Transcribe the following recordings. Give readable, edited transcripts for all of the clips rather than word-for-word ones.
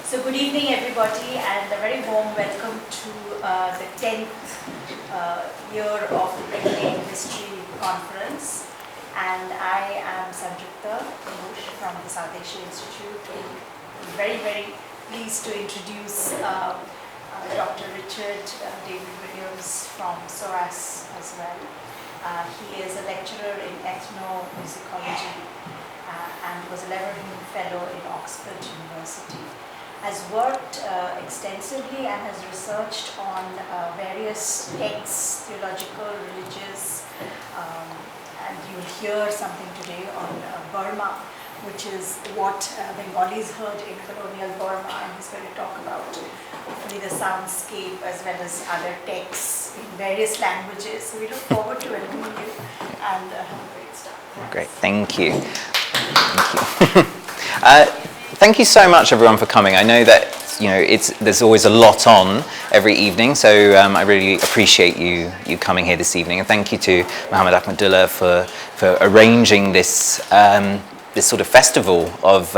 So good evening everybody, and a very warm welcome to the 10th year of the Bengali History Conference. And I am Sanjukta from the South Asia Institute. I'm very, very pleased to introduce Dr. Richard David Williams from SOAS as well. He is a lecturer in ethnomusicology and was a Leverhulme Fellow in Oxford University. Has worked extensively and has researched on various texts, theological, religious, and you'll hear something today on Burma, which is what Bengalis heard in colonial Burma, and he's going to talk about hopefully the soundscape as well as other texts in various languages. So we look forward to welcoming you and have a great start. Great, thank you. Thank you. Thank you so much, everyone, for coming. I know that there's always a lot on every evening, so I really appreciate you coming here this evening. And thank you to Mohammed Ahmed Dulla for arranging this this sort of festival of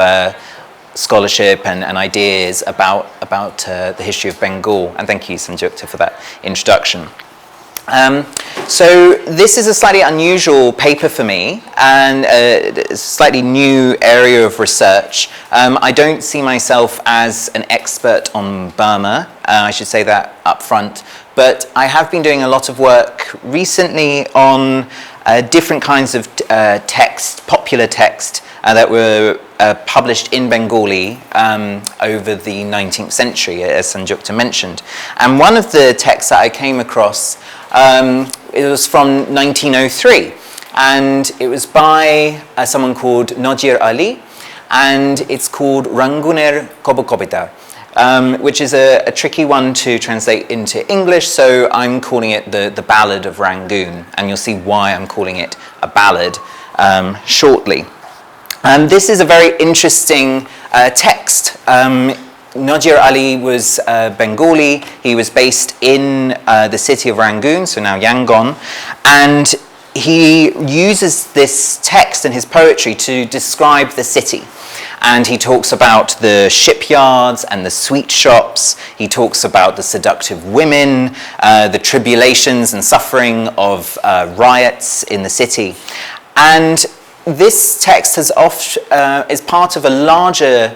scholarship and ideas about the history of Bengal. And thank you, Sanjukta, for that introduction. So this is a slightly unusual paper for me and a slightly new area of research. I don't see myself as an expert on Burma, I should say that up front, but I have been doing a lot of work recently on different kinds of text, popular text, that were published in Bengali over the 19th century, as Sanjukta mentioned. And one of the texts that I came across, it was from 1903, and it was by someone called Najir Ali, and it's called Rangoon which is a tricky one to translate into English, so I'm calling it the Ballad of Rangoon, and you'll see why I'm calling it a ballad shortly. This is a very interesting text. Najir Ali was Bengali. He was based in the city of Rangoon, so now Yangon, and he uses this text in his poetry to describe the city. And he talks about the shipyards and the sweet shops. He talks about the seductive women, the tribulations and suffering of riots in the city. And this text is part of a larger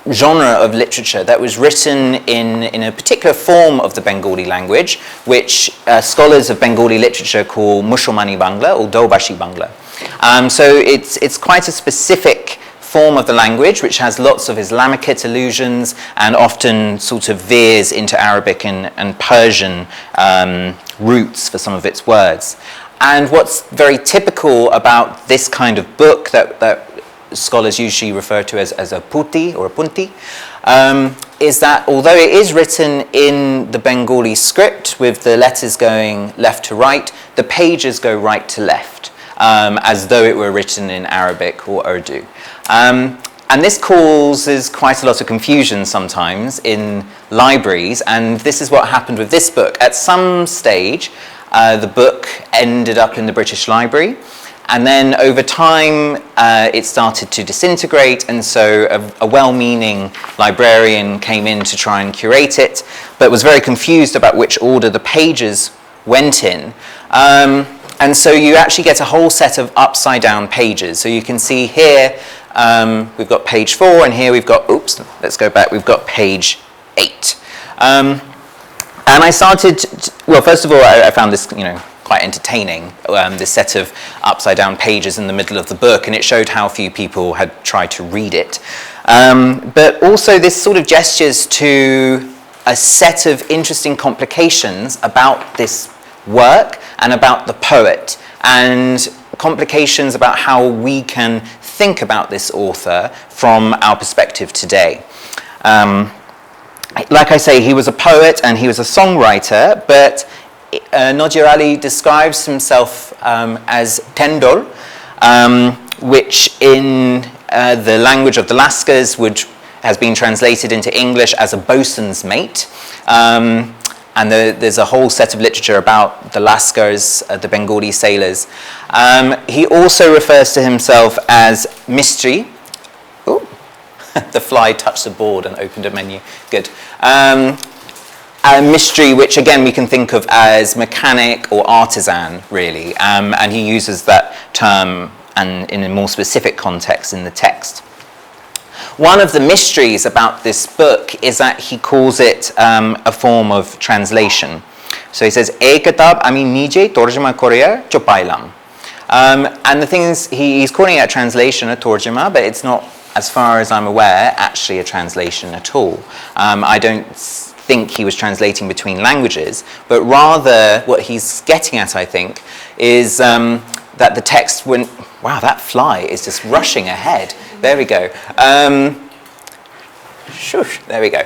genre of literature that was written in a particular form of the Bengali language, which scholars of Bengali literature call Mushomani Bangla or Dobashi Bangla. So it's quite a specific form of the language, which has lots of Islamic allusions and often sort of veers into Arabic and Persian roots for some of its words. And what's very typical about this kind of book that scholars usually refer to as a puthi or a punti, is that although it is written in the Bengali script with the letters going left to right, the pages go right to left, as though it were written in Arabic or Urdu. And this causes quite a lot of confusion sometimes in libraries, and this is what happened with this book. At some stage, the book ended up in the British Library, and then over time it started to disintegrate, and so a well-meaning librarian came in to try and curate it, but was very confused about which order the pages went in. And so you actually get a whole set of upside-down pages. So you can see here we've got page 4, and here we've got, oops, let's go back, we've got page 8. And I started, well, first of all, I found this, quite entertaining, this set of upside-down pages in the middle of the book, and it showed how few people had tried to read it. But also this sort of gestures to a set of interesting complications about this work and about the poet, and complications about how we can think about this author from our perspective today. Like I say, he was a poet and he was a songwriter, but Najir Ali describes himself as Tendol, which in the language of the Lascars has been translated into English as a bosun's mate. And there's a whole set of literature about the Lascars, the Bengali sailors. He also refers to himself as Mistry, The fly touched the board and opened a menu. Good. A mystery, which again we can think of as mechanic or artisan, really, and he uses that term and in a more specific context in the text. One of the mysteries about this book is that he calls it a form of translation. So he says, "E kitab ami nije torjuma kore chopailam." And the thing is, he's calling it a translation, a torjuma, but it's not, as far as I'm aware, actually a translation at all. I don't think he was translating between languages, but rather what he's getting at, I think, is that the text wouldn't... Wow, that fly is just rushing ahead. There we go. Shush, there we go.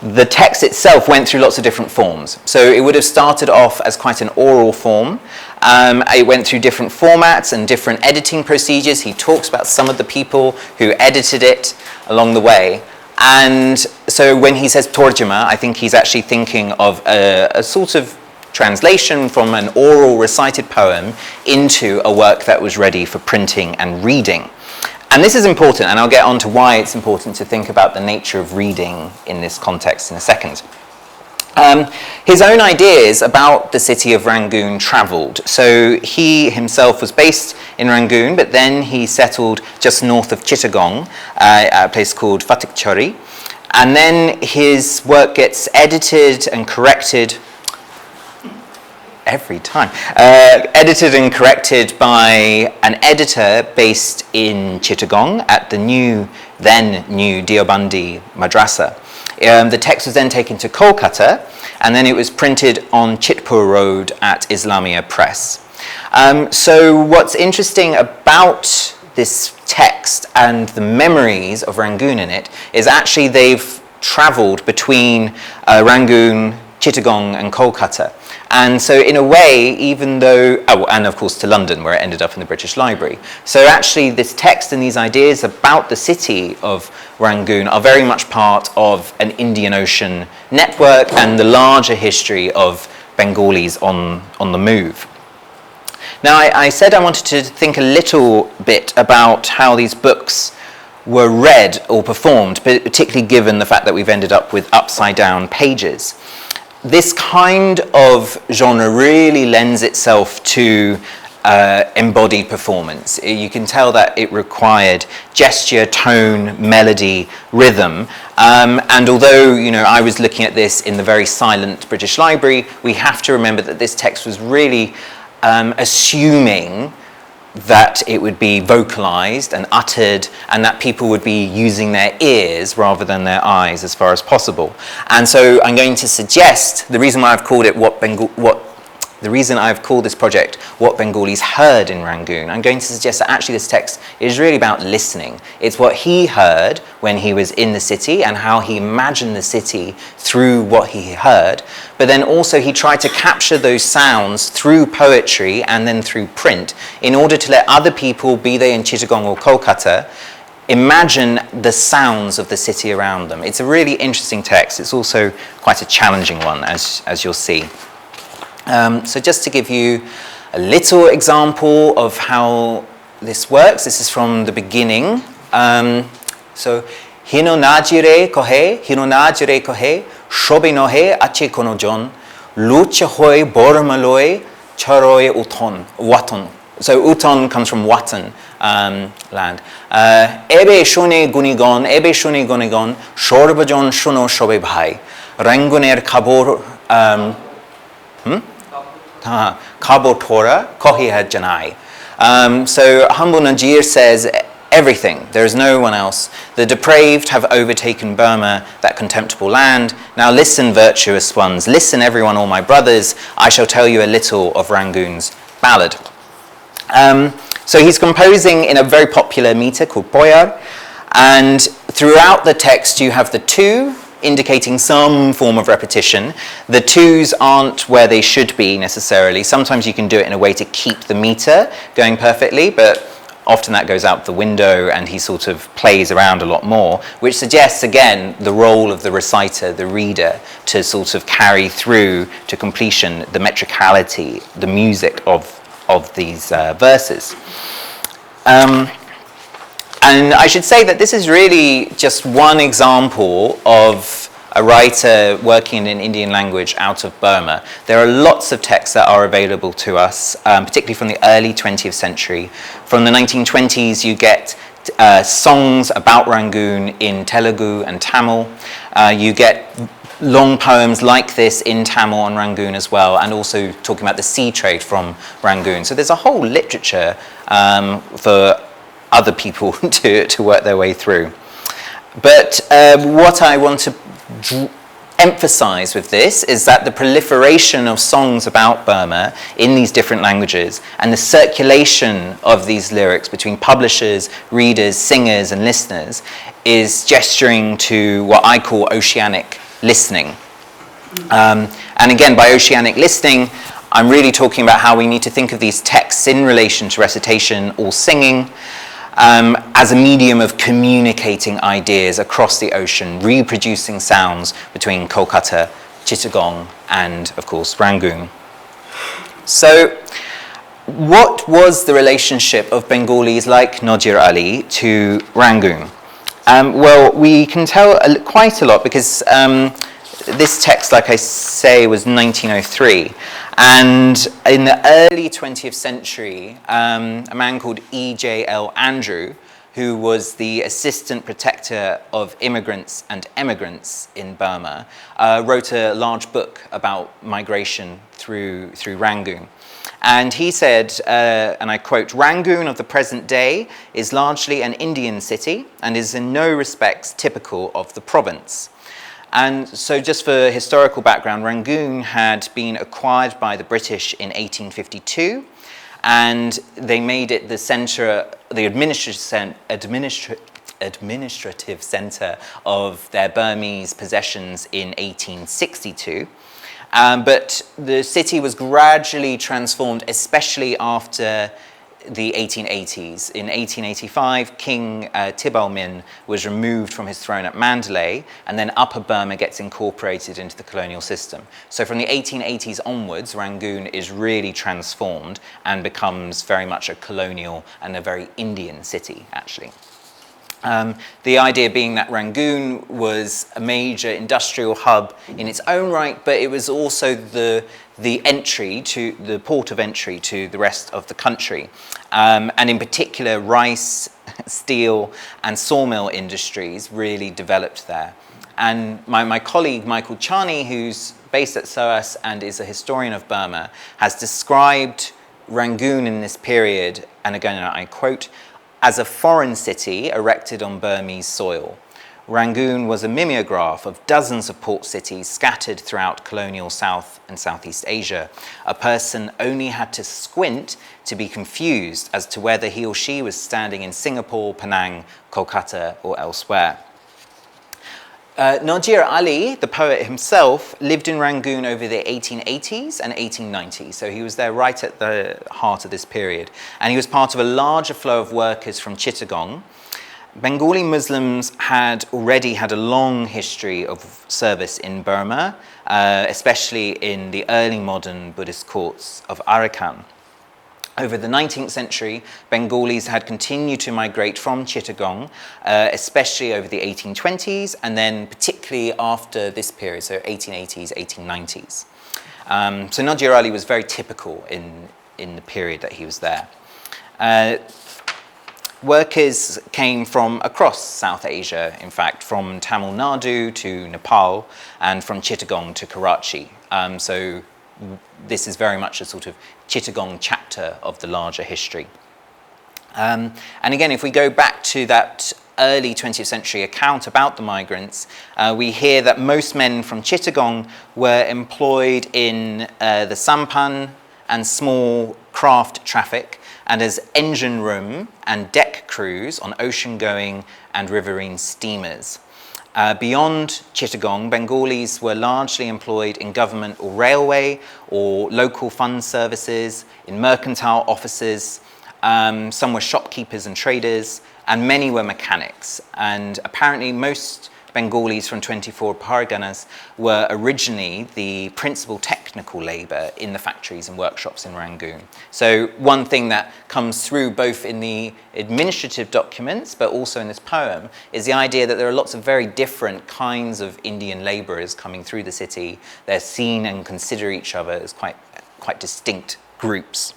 The text itself went through lots of different forms. So it would have started off as quite an oral form. It went through different formats and different editing procedures. He talks about some of the people who edited it along the way. And so when he says torjuma, I think he's actually thinking of a sort of translation from an oral recited poem into a work that was ready for printing and reading. And this is important, and I'll get on to why it's important to think about the nature of reading in this context in a second. His own ideas about the city of Rangoon travelled. So he himself was based in Rangoon, but then he settled just north of Chittagong, at a place called Phatickchari. And then his work gets edited and corrected every time. Edited and corrected by an editor based in Chittagong at the then new Deobandi Madrasa. The text was then taken to Calcutta, and then it was printed on Chitpur Road at Islamia Press. So what's interesting about this text and the memories of Rangoon in it is actually they've travelled between Rangoon, Chittagong and Calcutta. And so in a way, even though, and of course to London, where it ended up in the British Library. So actually this text and these ideas about the city of Rangoon are very much part of an Indian Ocean network and the larger history of Bengalis on the move. Now I said I wanted to think a little bit about how these books were read or performed, particularly given the fact that we've ended up with upside-down pages. This kind of genre really lends itself to embodied performance. You can tell that it required gesture, tone, melody, rhythm. And although, I was looking at this in the very silent British Library, we have to remember that this text was really assuming that it would be vocalized and uttered and that people would be using their ears rather than their eyes as far as possible. And so I'm going to suggest, the reason why I've called it the reason I've called this project What Bengalis Heard in Rangoon, I'm going to suggest that actually this text is really about listening. It's what he heard when he was in the city and how he imagined the city through what he heard. But then also he tried to capture those sounds through poetry and then through print in order to let other people, be they in Chittagong or Kolkata, imagine the sounds of the city around them. It's a really interesting text. It's also quite a challenging one, as you'll see. So just to give you a little example of how this works, this is from the beginning. So, Hino najire kohe, shobi nohe ache konojon, lucha hoi bormaloi, charoe uton, waton. So uton comes from Watan land. Ebe shune gunigon, shorbajon shuno shobe bhai, ranguner kabor, Kabo Torah, Kohi Janai. So Humble Najir says everything. There is no one else. The depraved have overtaken Burma, that contemptible land. Now listen, virtuous ones. Listen, everyone, all my brothers. I shall tell you a little of Rangoons Ballad. So he's composing in a very popular meter called Poyar. And throughout the text, you have the two indicating some form of repetition. The twos aren't where they should be necessarily. Sometimes you can do it in a way to keep the meter going perfectly, but often that goes out the window and he sort of plays around a lot more, which suggests, again, the role of the reciter, the reader, to sort of carry through to completion the metricality, the music of these verses. And I should say that this is really just one example of a writer working in an Indian language out of Burma. There are lots of texts that are available to us, particularly from the early 20th century. From the 1920s, you get songs about Rangoon in Telugu and Tamil. You get long poems like this in Tamil on Rangoon as well, and also talking about the sea trade from Rangoon. So there's a whole literature for other people to work their way through. But what I want to emphasize with this is that the proliferation of songs about Burma in these different languages and the circulation of these lyrics between publishers, readers, singers and listeners is gesturing to what I call oceanic listening. And again, by oceanic listening, I'm really talking about how we need to think of these texts in relation to recitation or singing, as a medium of communicating ideas across the ocean, reproducing sounds between Calcutta, Chittagong, and of course Rangoon. So, what was the relationship of Bengalis like Nadir Ali to Rangoon? Well, we can tell quite a lot because this text, like I say, was 1903. And in the early 20th century, a man called E.J.L. Andrew, who was the assistant protector of immigrants and emigrants in Burma, wrote a large book about migration through Rangoon. And he said, and I quote, "Rangoon of the present day is largely an Indian city and is in no respects typical of the province." And so just for historical background, Rangoon had been acquired by the British in 1852, and they made it the centre, the administrative centre of their Burmese possessions in 1862. But the city was gradually transformed, especially after the 1880s. In 1885, King Thibaw was removed from his throne at Mandalay, and then Upper Burma gets incorporated into the colonial system. So from the 1880s onwards, Rangoon is really transformed and becomes very much a colonial and a very Indian city, actually. The idea being that Rangoon was a major industrial hub in its own right, but it was also the port of entry to the rest of the country. And in particular, rice, steel, and sawmill industries really developed there. And my colleague, Michael Charney, who's based at SOAS and is a historian of Burma, has described Rangoon in this period, and again I quote, "as a foreign city erected on Burmese soil. Rangoon was a mimeograph of dozens of port cities scattered throughout colonial South and Southeast Asia. A person only had to squint to be confused as to whether he or she was standing in Singapore, Penang, Kolkata, or elsewhere." Nadir Ali, the poet himself, lived in Rangoon over the 1880s and 1890s, so he was there right at the heart of this period. And he was part of a larger flow of workers from Chittagong. Bengali Muslims had already had a long history of service in Burma, especially in the early modern Buddhist courts of Arakan. Over the 19th century, Bengalis had continued to migrate from Chittagong, especially over the 1820s, and then particularly after this period, so 1880s, 1890s. So Nadir Ali was very typical in the period that he was there. Workers came from across South Asia, in fact, from Tamil Nadu to Nepal, and from Chittagong to Karachi. So this is very much a sort of Chittagong chapter of the larger history. And again, if we go back to that early 20th century account about the migrants, we hear that most men from Chittagong were employed in the sampan and small craft traffic, and as engine room and deck crews on ocean-going and riverine steamers. Beyond Chittagong, Bengalis were largely employed in government or railway or local fund services, in mercantile offices. Some were shopkeepers and traders, and many were mechanics. And apparently most Bengalis from 24 Parganas were originally the principal technical labour in the factories and workshops in Rangoon. So one thing that comes through both in the administrative documents but also in this poem is the idea that there are lots of very different kinds of Indian labourers coming through the city. They're seen and consider each other as quite distinct groups.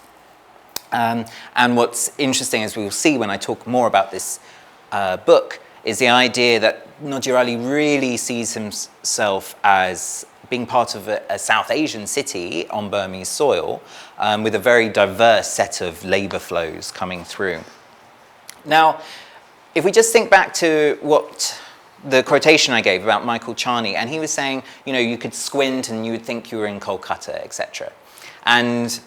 And what's interesting, as we will see when I talk more about this book, is the idea that Nodir Ali really sees himself as being part of a South Asian city on Burmese soil with a very diverse set of labour flows coming through. Now, if we just think back to what the quotation I gave about Michael Charney, and he was saying, you know, you could squint and you would think you were in Calcutta, etc. And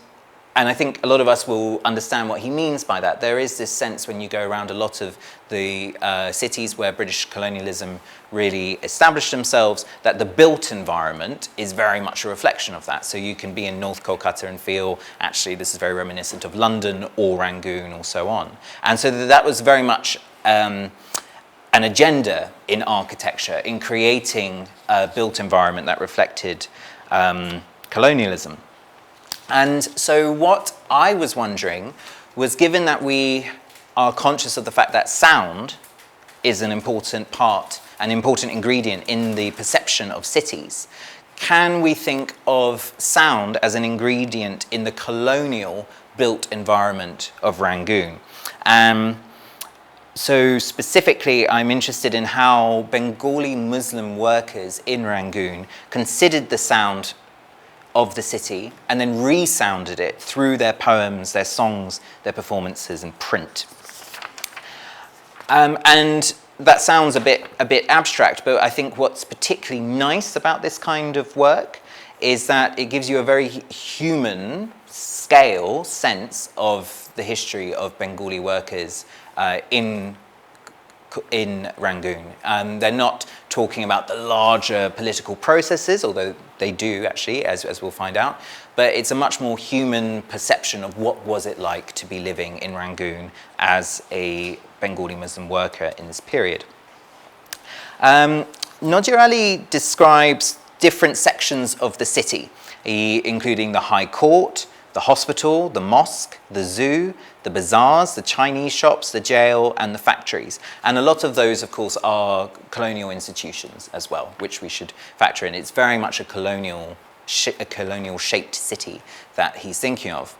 I think a lot of us will understand what he means by that. There is this sense when you go around a lot of the cities where British colonialism really established themselves, that the built environment is very much a reflection of that. So you can be in North Kolkata and feel, actually, this is very reminiscent of London or Rangoon or so on. And so that was very much an agenda in architecture, in creating a built environment that reflected colonialism. And so what I was wondering was, given that we are conscious of the fact that sound is an important part, an important ingredient in the perception of cities, can we think of sound as an ingredient in the colonial built environment of Rangoon? So specifically, I'm interested in how Bengali Muslim workers in Rangoon considered the sound of the city and then resounded it through their poems, their songs, their performances and print. And that sounds a bit abstract, but I think what's particularly nice about this kind of work is that it gives you a very human scale sense of the history of Bengali workers in Rangoon. They're not talking about the larger political processes, although they do actually, as we'll find out, but it's a much more human perception of what was it like to be living in Rangoon as a Bengali Muslim worker in this period. Nodir Ali describes different sections of the city, including the High Court, the hospital, the mosque, the zoo, the bazaars, the Chinese shops, the jail, and the factories. And a lot of those, of course, are colonial institutions as well, which we should factor in. It's very much a colonial shaped city that he's thinking of.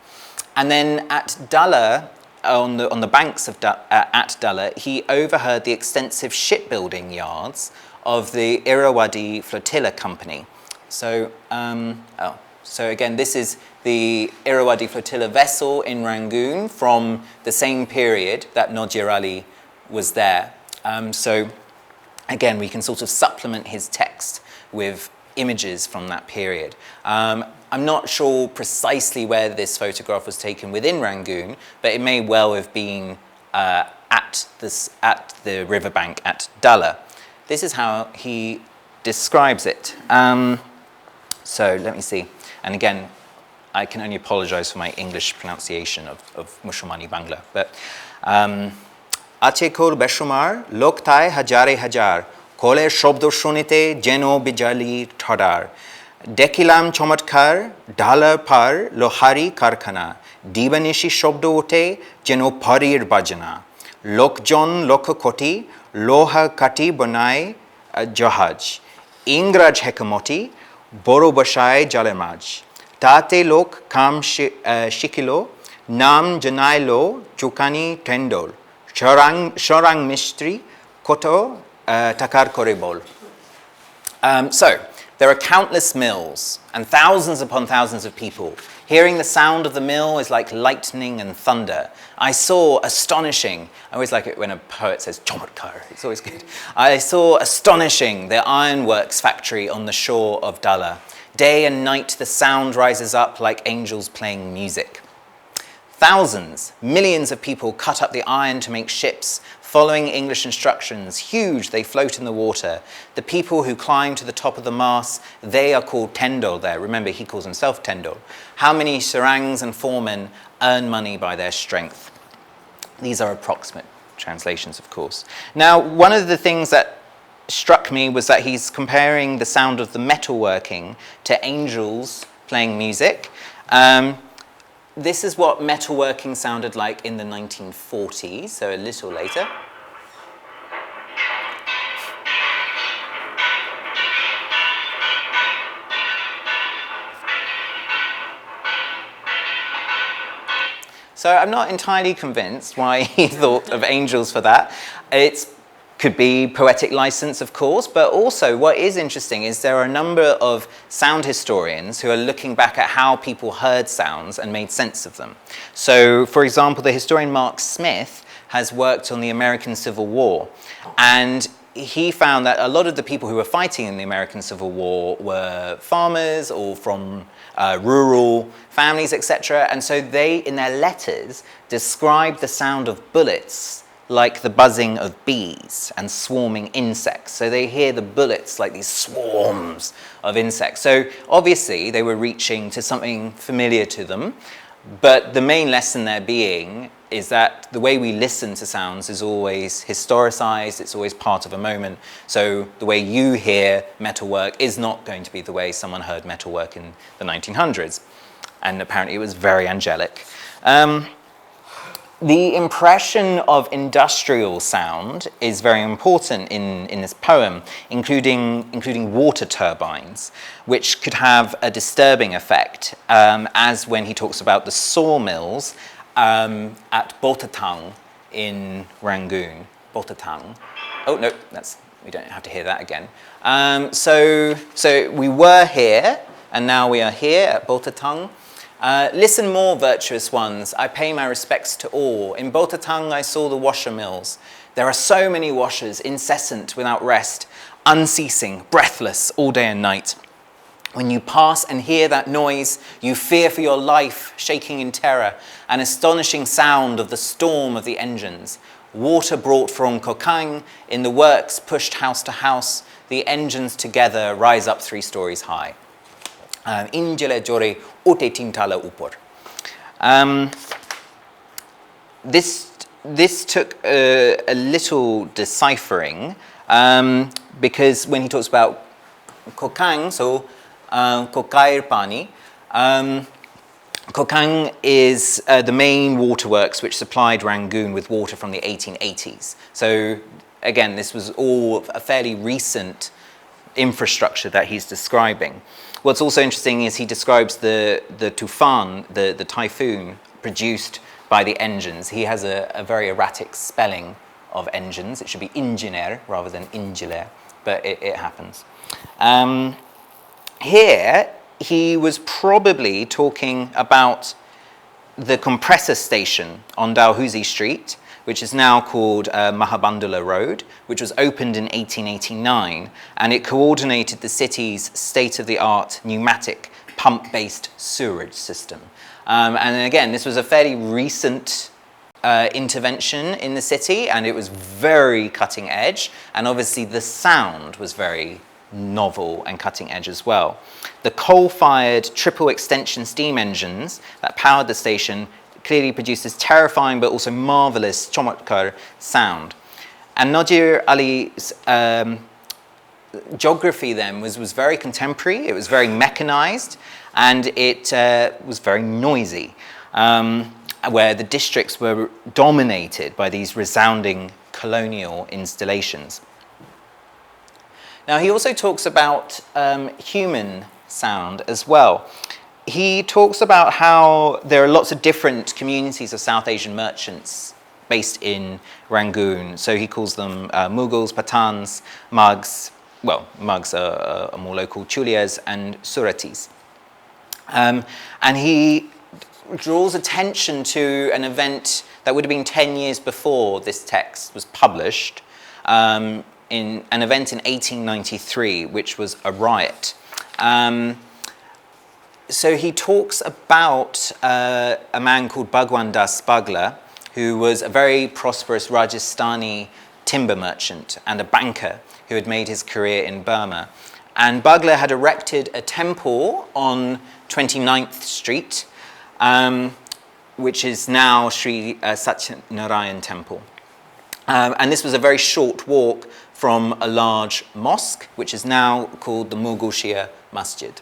And then at Dulla, on the banks of at Dulla, he overheard the extensive shipbuilding yards of the Irrawaddy Flotilla Company. So, so again, this is the Irrawaddy Flotilla vessel in Rangoon from the same period that Nodir Ali was there. So again, we can sort of supplement his text with images from that period. I'm not sure precisely where this photograph was taken within Rangoon, but it may well have been at the riverbank at Dulla. This is how he describes it. So let me see. And again, I can only apologize for my English pronunciation of Mushulmani Bangla. But Ache kol beshumar loktai hajare hajar kole shobdo shunite jeno bijali thodar dekilam chomatkar dalar par lohari karkhana dibanishi shobdo ote jeno parir bajana lokjon lokhokoti loha kati banai jahaj ingraj hekamoti boro bashai jalemaj Tate lok kam shikilo, nam janailo chukani tendol, shorang mistri koto takar koribol. So, there are countless mills and thousands upon thousands of people. Hearing the sound of the mill is like lightning and thunder. I saw astonishing, I always like it when a poet says chomatkar, it's always good. I saw astonishing the Ironworks factory on the shore of Dulla. Day and night the sound rises up like angels playing music. Thousands, millions of people cut up the iron to make ships, following English instructions. Huge, they float in the water. The people who climb to the top of the mast, they are called tendol there. Remember, he calls himself tendol. How many sarangs and foremen earn money by their strength? These are approximate translations, of course. Now, one of the things that struck me was that he's comparing the sound of the metalworking to angels playing music. This is what metalworking sounded like in the 1940s, so a little later. So I'm not entirely convinced why he thought of angels for that. It could be poetic license, of course, but also what is interesting is there are a number of sound historians who are looking back at how people heard sounds and made sense of them. So, for example, the historian Mark Smith has worked on the American Civil War, and he found that a lot of the people who were fighting in the American Civil War were farmers or from rural families, etc. And so they, in their letters, described the sound of bullets like the buzzing of bees and swarming insects. So they hear the bullets like these swarms of insects. So obviously they were reaching to something familiar to them, but the main lesson there being is that the way we listen to sounds is always historicized, it's always part of a moment. So the way you hear metalwork is not going to be the way someone heard metalwork in the 1900s. And apparently it was very angelic. The impression of industrial sound is very important in this poem, including water turbines, which could have a disturbing effect, as when he talks about the sawmills at Botatang in Rangoon. Botatang. Oh, no, we don't have to hear that again. So we were here, and now we are here at Botatang. Listen more, virtuous ones, I pay my respects to all. In Botatang I saw the washer mills. There are so many washers, incessant, without rest, unceasing, breathless, all day and night. When you pass and hear that noise, you fear for your life, shaking in terror, an astonishing sound of the storm of the engines. Water brought from Kokang, in the works pushed house to house, the engines together rise up 3 stories high. Injele jore ote tintala upor. This took a little deciphering because when he talks about Kokang, so Kokair Pani, Kokang is the main waterworks which supplied Rangoon with water from the 1880s. So again, this was all a fairly recent infrastructure that he's describing. What's also interesting is he describes the tufan, the typhoon, produced by the engines. He has a very erratic spelling of engines. It should be inginer rather than ingiler, but it happens. Here, he was probably talking about the compressor station on Dalhousie Street, which is now called Mahabandula Road, which was opened in 1889, and it coordinated the city's state-of-the-art pneumatic pump-based sewerage system. And again, this was a fairly recent intervention in the city, and it was very cutting edge, and obviously the sound was very novel and cutting edge as well. The coal-fired triple extension steam engines that powered the station clearly produces terrifying but also marvelous chomotkar sound. And Najir Ali's geography then was very contemporary, it was very mechanized, and it was very noisy, where the districts were dominated by these resounding colonial installations. Now he also talks about human sound as well. He talks about how there are lots of different communities of South Asian merchants based in Rangoon. So he calls them Mughals, Pathans, Mugs. Well, Mugs are more local, Chulias and Suratis. And he draws attention to an event that would have been 10 years before this text was published, in an event in 1893, which was a riot. So he talks about a man called Bhagwan Das Bangla, who was a very prosperous Rajasthani timber merchant and a banker who had made his career in Burma. And Bangla had erected a temple on 29th Street, which is now Sri Satyanarayan Temple. And this was a very short walk from a large mosque, which is now called the Mughal Shia Masjid,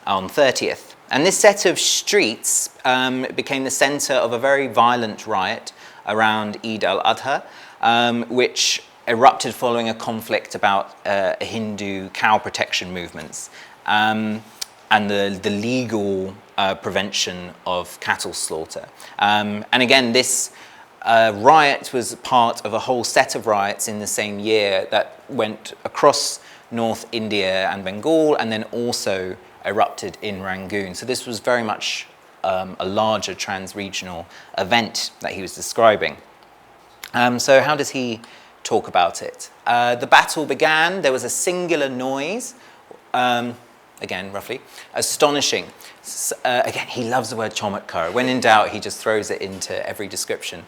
on 30th. And this set of streets became the centre of a very violent riot around Eid al-Adha, which erupted following a conflict about Hindu cow protection movements and the legal prevention of cattle slaughter. And again, this riot was part of a whole set of riots in the same year that went across North India and Bengal, and then also erupted in Rangoon. So this was very much a larger trans-regional event that he was describing. So how does he talk about it? The battle began, there was a singular noise, again, roughly, astonishing. Again, he loves the word chomatkar. When in doubt, he just throws it into every description.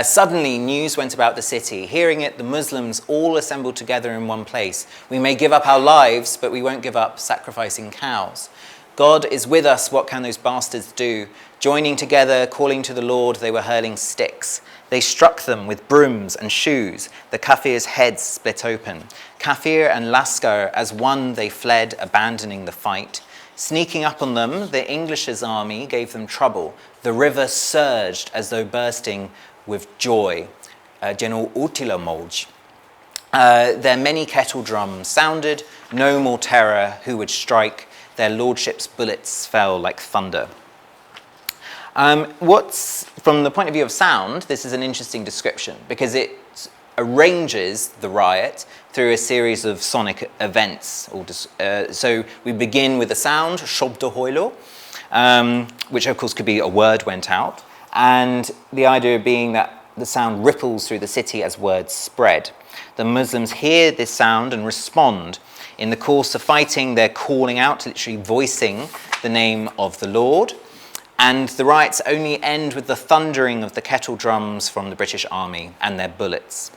Suddenly, news went about the city. Hearing it, the Muslims all assembled together in one place. We may give up our lives, but we won't give up sacrificing cows. God is with us, what can those bastards do? Joining together, calling to the Lord, they were hurling sticks. They struck them with brooms and shoes. The Kafir's heads split open. Kafir and Laskar, as one, they fled, abandoning the fight. Sneaking up on them, the English's army gave them trouble. The river surged as though bursting with joy. General Utila Moj. Their many kettle drums sounded, no more terror, who would strike? Their lordship's bullets fell like thunder. From the point of view of sound, this is an interesting description because it arranges the riot through a series of sonic events. So we begin with a sound, shobda hoilo, which of course could be a word went out, and the idea being that the sound ripples through the city as words spread. The Muslims hear this sound and respond. In the course of fighting, they're calling out, literally voicing the name of the Lord. And the riots only end with the thundering of the kettle drums from the British Army and their bullets.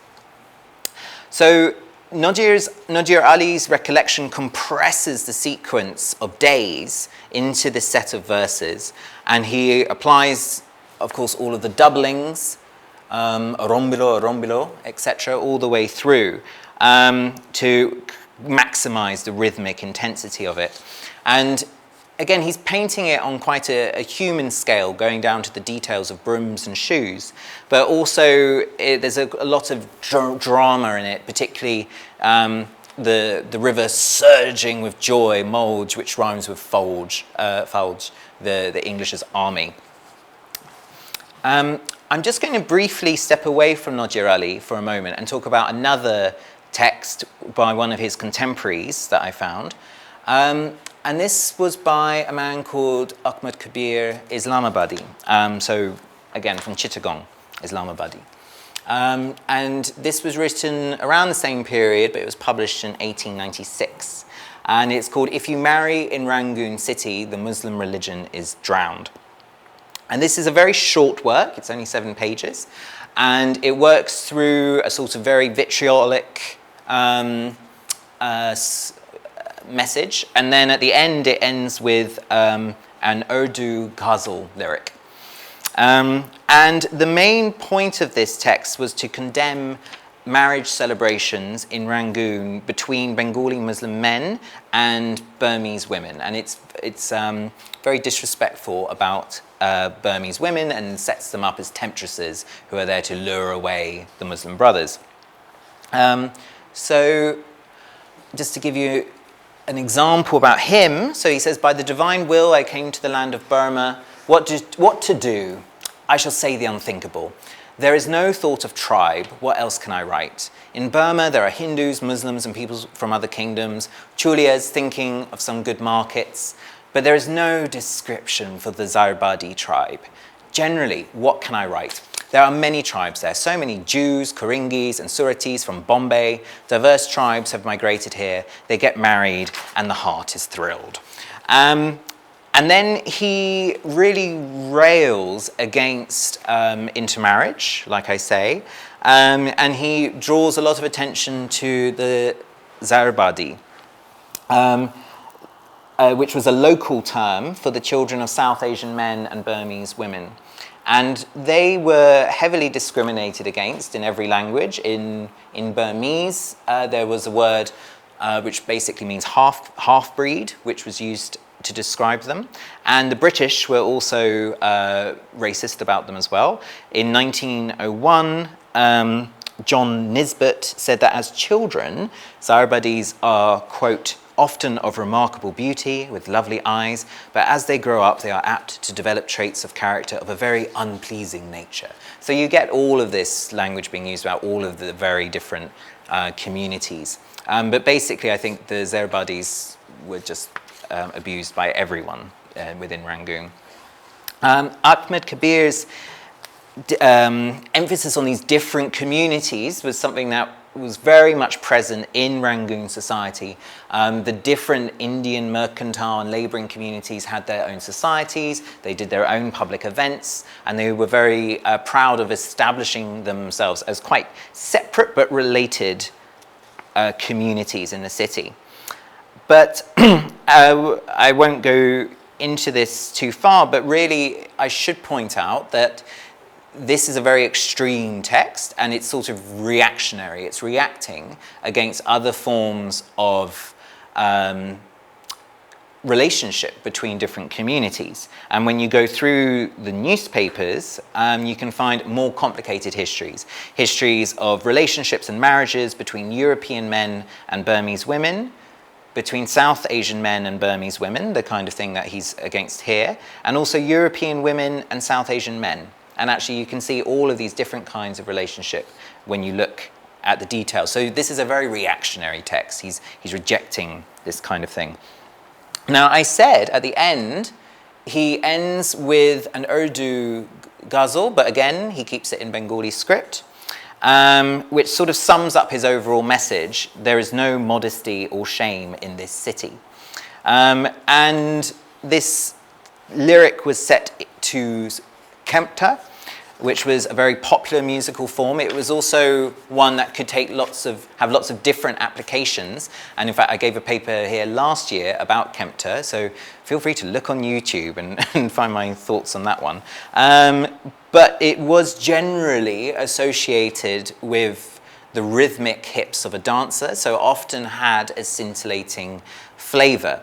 So Nadir Ali's recollection compresses the sequence of days into this set of verses, and he applies, of course, all of the doublings, rombilo, etc., all the way through to maximize the rhythmic intensity of it. And again, he's painting it on quite a human scale, going down to the details of brooms and shoes, but also there's a lot of drama in it, particularly the river surging with joy, Mulj, which rhymes with Fulj, the English's army. I'm just going to briefly step away from Nadir Ali for a moment and talk about another text by one of his contemporaries that I found. And this was by a man called Ahmad Kabir Islamabadi. So again, from Chittagong, Islamabadi. And this was written around the same period, but it was published in 1896. And it's called If You Marry in Rangoon City, the Muslim Religion is Drowned. And this is a very short work, it's only 7 pages. And it works through a sort of very vitriolic message, and then at the end it ends with an Urdu ghazal lyric. And the main point of this text was to condemn marriage celebrations in Rangoon between Bengali Muslim men and Burmese women, and it's very disrespectful about Burmese women and sets them up as temptresses who are there to lure away the Muslim brothers. So just to give you an example about him, so he says, by the divine will I came to the land of Burma. What to do? I shall say the unthinkable. There is no thought of tribe. What else can I write? In Burma there are Hindus, Muslims and people from other kingdoms, Chulias thinking of some good markets, but there is no description for the Zarbadi tribe. Generally, what can I write? There are many tribes there, so many Jews, Kuringis and Suratis from Bombay. Diverse tribes have migrated here. They get married and the heart is thrilled. And then he really rails against intermarriage, like I say, and he draws a lot of attention to the Zarbadi, which was a local term for the children of South Asian men and Burmese women. And they were heavily discriminated against in every language. In Burmese, there was a word which basically means half-breed, which was used to describe them. And the British were also racist about them as well. In 1901, John Nisbet said that as children, Zarabadis are, quote, often of remarkable beauty, with lovely eyes, but as they grow up, they are apt to develop traits of character of a very unpleasing nature. So you get all of this language being used about all of the very different communities. But basically, I think the Zarabadis were just abused by everyone within Rangoon. Ahmed Kabir's emphasis on these different communities was something that was very much present in Rangoon society. The different Indian mercantile and labouring communities had their own societies, they did their own public events, and they were very proud of establishing themselves as quite separate but related communities in the city. But I won't go into this too far, but really I should point out that this is a very extreme text, and it's sort of reactionary. It's reacting against other forms of relationship between different communities. And when you go through the newspapers, you can find more complicated histories. Histories of relationships and marriages between European men and Burmese women, between South Asian men and Burmese women, the kind of thing that he's against here, and also European women and South Asian men. And actually you can see all of these different kinds of relationship when you look at the details. So this is a very reactionary text. He's rejecting this kind of thing. Now I said at the end, he ends with an Urdu ghazal, but again, he keeps it in Bengali script, which sort of sums up his overall message. There is no modesty or shame in this city. And this lyric was set to Calcutta, which was a very popular musical form. It was also one that could have lots of different applications. And in fact, I gave a paper here last year about Calcutta, so feel free to look on YouTube and find my thoughts on that one. But it was generally associated with the rhythmic hips of a dancer, so often had a scintillating flavor,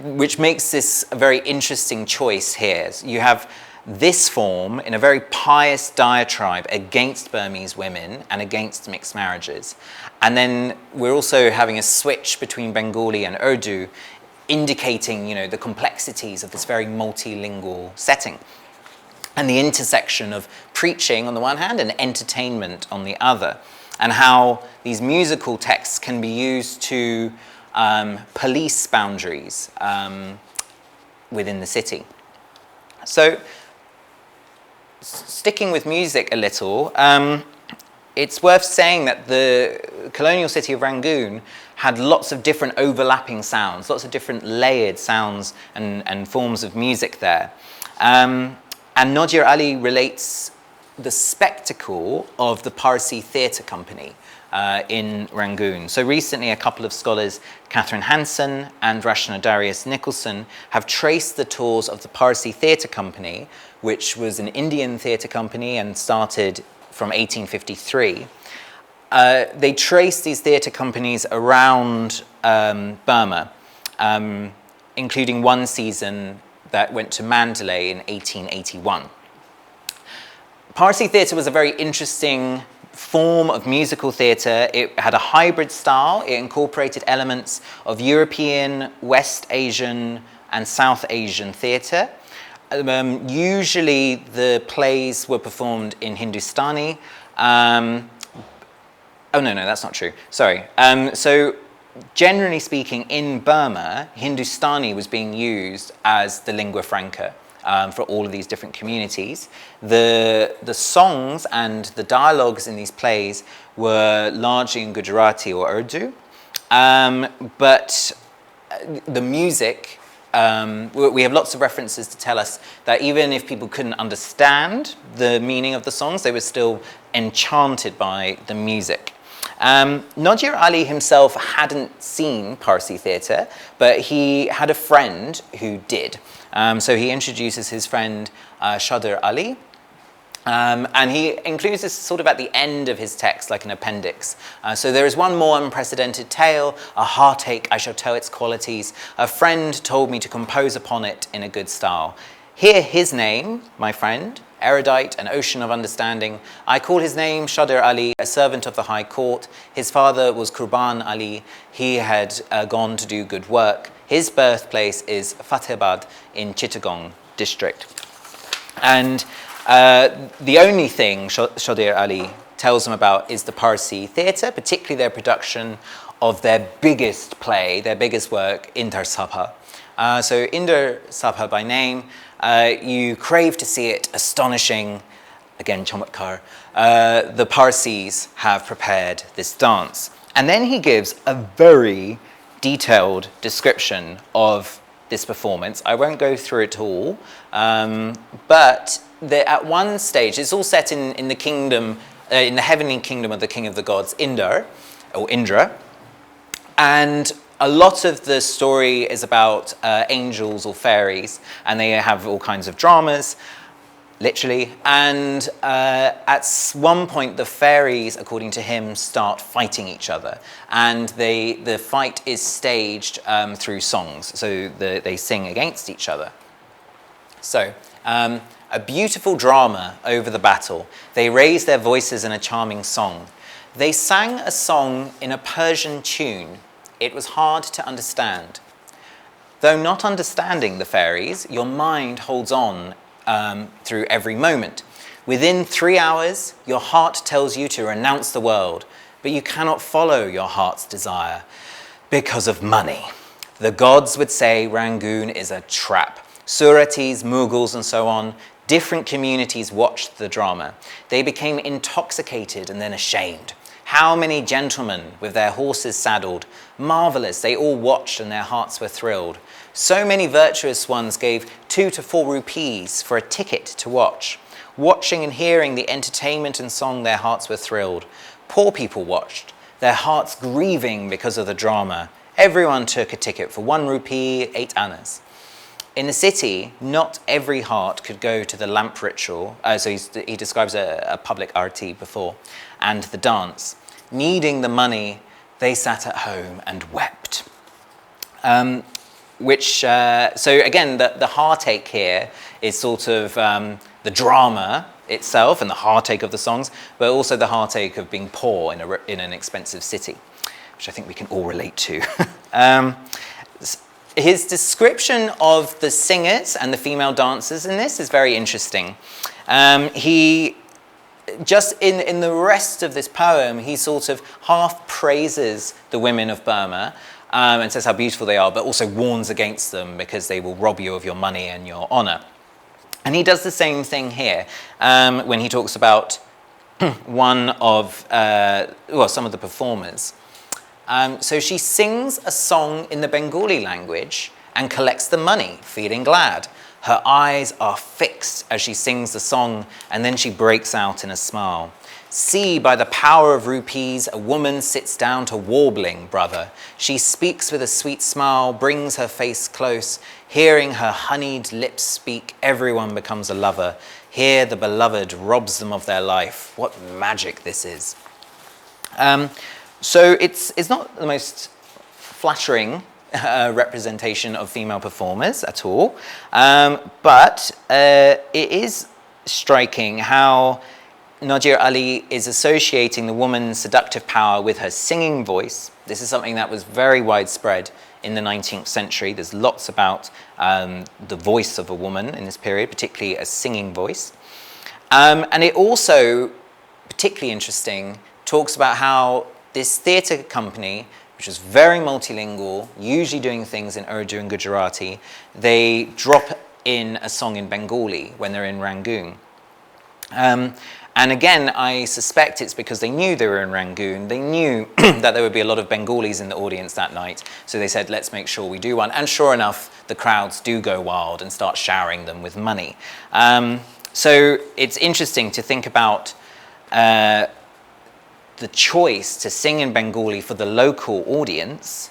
which makes this a very interesting choice here. You have this form in a very pious diatribe against Burmese women and against mixed marriages. And then we're also having a switch between Bengali and Urdu, indicating, you know, the complexities of this very multilingual setting, and the intersection of preaching on the one hand and entertainment on the other, and how these musical texts can be used to police boundaries within the city. So, sticking with music a little, it's worth saying that the colonial city of Rangoon had lots of different overlapping sounds, lots of different layered sounds and forms of music there. And Nadir Ali relates the spectacle of the Parsee Theatre company in Rangoon. So recently a couple of scholars, Catherine Hansen and Rashna Darius Nicholson, have traced the tours of the Parsee Theatre company, which was an Indian theatre company and started from 1853. They traced these theatre companies around Burma, including one season that went to Mandalay in 1881. Parsee Theatre was a very interesting form of musical theatre. It had a hybrid style. It incorporated elements of European, West Asian, and South Asian theatre. Usually the plays were performed in Hindustani. Oh, no, that's not true. Sorry. So generally speaking, in Burma, Hindustani was being used as the lingua franca for all of these different communities. The songs and the dialogues in these plays were largely in Gujarati or Urdu, but the music, we have lots of references to tell us that even if people couldn't understand the meaning of the songs, they were still enchanted by the music. Nadir Ali himself hadn't seen Parsee Theatre, but he had a friend who did. So he introduces his friend Shadir Ali, and he includes this sort of at the end of his text, like an appendix. So there is one more unprecedented tale, a heartache, I shall tell its qualities. A friend told me to compose upon it in a good style. Hear his name, my friend, erudite, an ocean of understanding. I call his name Shadir Ali, a servant of the High Court. His father was Qurban Ali. He had gone to do good work. His birthplace is Fatehabad in Chittagong district. And the only thing Shadir Ali tells them about is the Parsee Theatre, particularly their production of their biggest play, their biggest work, Inder Sabha. So Inder Sabha by name, you crave to see it, astonishing, again Chamatkar. The Parsees have prepared this dance. And then he gives a very detailed description of this performance. I won't go through it all, but at one stage, it's all set in the kingdom, in the heavenly kingdom of the king of the gods, Indra, or Indra, and a lot of the story is about angels or fairies, and they have all kinds of dramas, literally. And at one point, the fairies, according to him, start fighting each other, and the fight is staged through songs, so they sing against each other. So, a beautiful drama over the battle. They raised their voices in a charming song. They sang a song in a Persian tune. It was hard to understand. Though not understanding the fairies, your mind holds on through every moment. Within 3 hours, your heart tells you to renounce the world, but you cannot follow your heart's desire because of money. The gods would say Rangoon is a trap. Suratis, Mughals, and so on, different communities watched the drama. They became intoxicated and then ashamed. How many gentlemen with their horses saddled, marvelous, they all watched and their hearts were thrilled. So many virtuous ones gave 2 to 4 rupees for a ticket to watch. Watching and hearing the entertainment and song, their hearts were thrilled. Poor people watched, their hearts grieving because of the drama. Everyone took a ticket for 1 rupee, 8 annas. In the city, not every heart could go to the lamp ritual, so he describes a public arti before, and the dance. Needing the money, they sat at home and wept. So again, the heartache here is sort of the drama itself and the heartache of the songs, but also the heartache of being poor in an expensive city, which I think we can all relate to. His description of the singers and the female dancers in this is very interesting. He just in the rest of this poem, he sort of half praises the women of Burma and says how beautiful they are, but also warns against them because they will rob you of your money and your honor. And he does the same thing here when he talks about one of, some of the performers. So she sings a song in the Bengali language and collects the money, feeling glad. Her eyes are fixed as she sings the song, and then she breaks out in a smile. See, by the power of rupees, a woman sits down to warbling, brother. She speaks with a sweet smile, brings her face close. Hearing her honeyed lips speak, everyone becomes a lover. Here the beloved robs them of their life. What magic this is. So it's not the most flattering representation of female performers at all, but it is striking how Nadir Ali is associating the woman's seductive power with her singing voice. This is something that was very widespread in the 19th century. There's lots about the voice of a woman in this period, particularly a singing voice. And it also, particularly interesting, talks about how this theatre company, which was very multilingual, usually doing things in Urdu and Gujarati, they drop in a song in Bengali when they're in Rangoon. And again, I suspect it's because they knew they were in Rangoon. They knew that there would be a lot of Bengalis in the audience that night. So they said, let's make sure we do one. And sure enough, the crowds do go wild and start showering them with money. So it's interesting to think about the choice to sing in Bengali for the local audience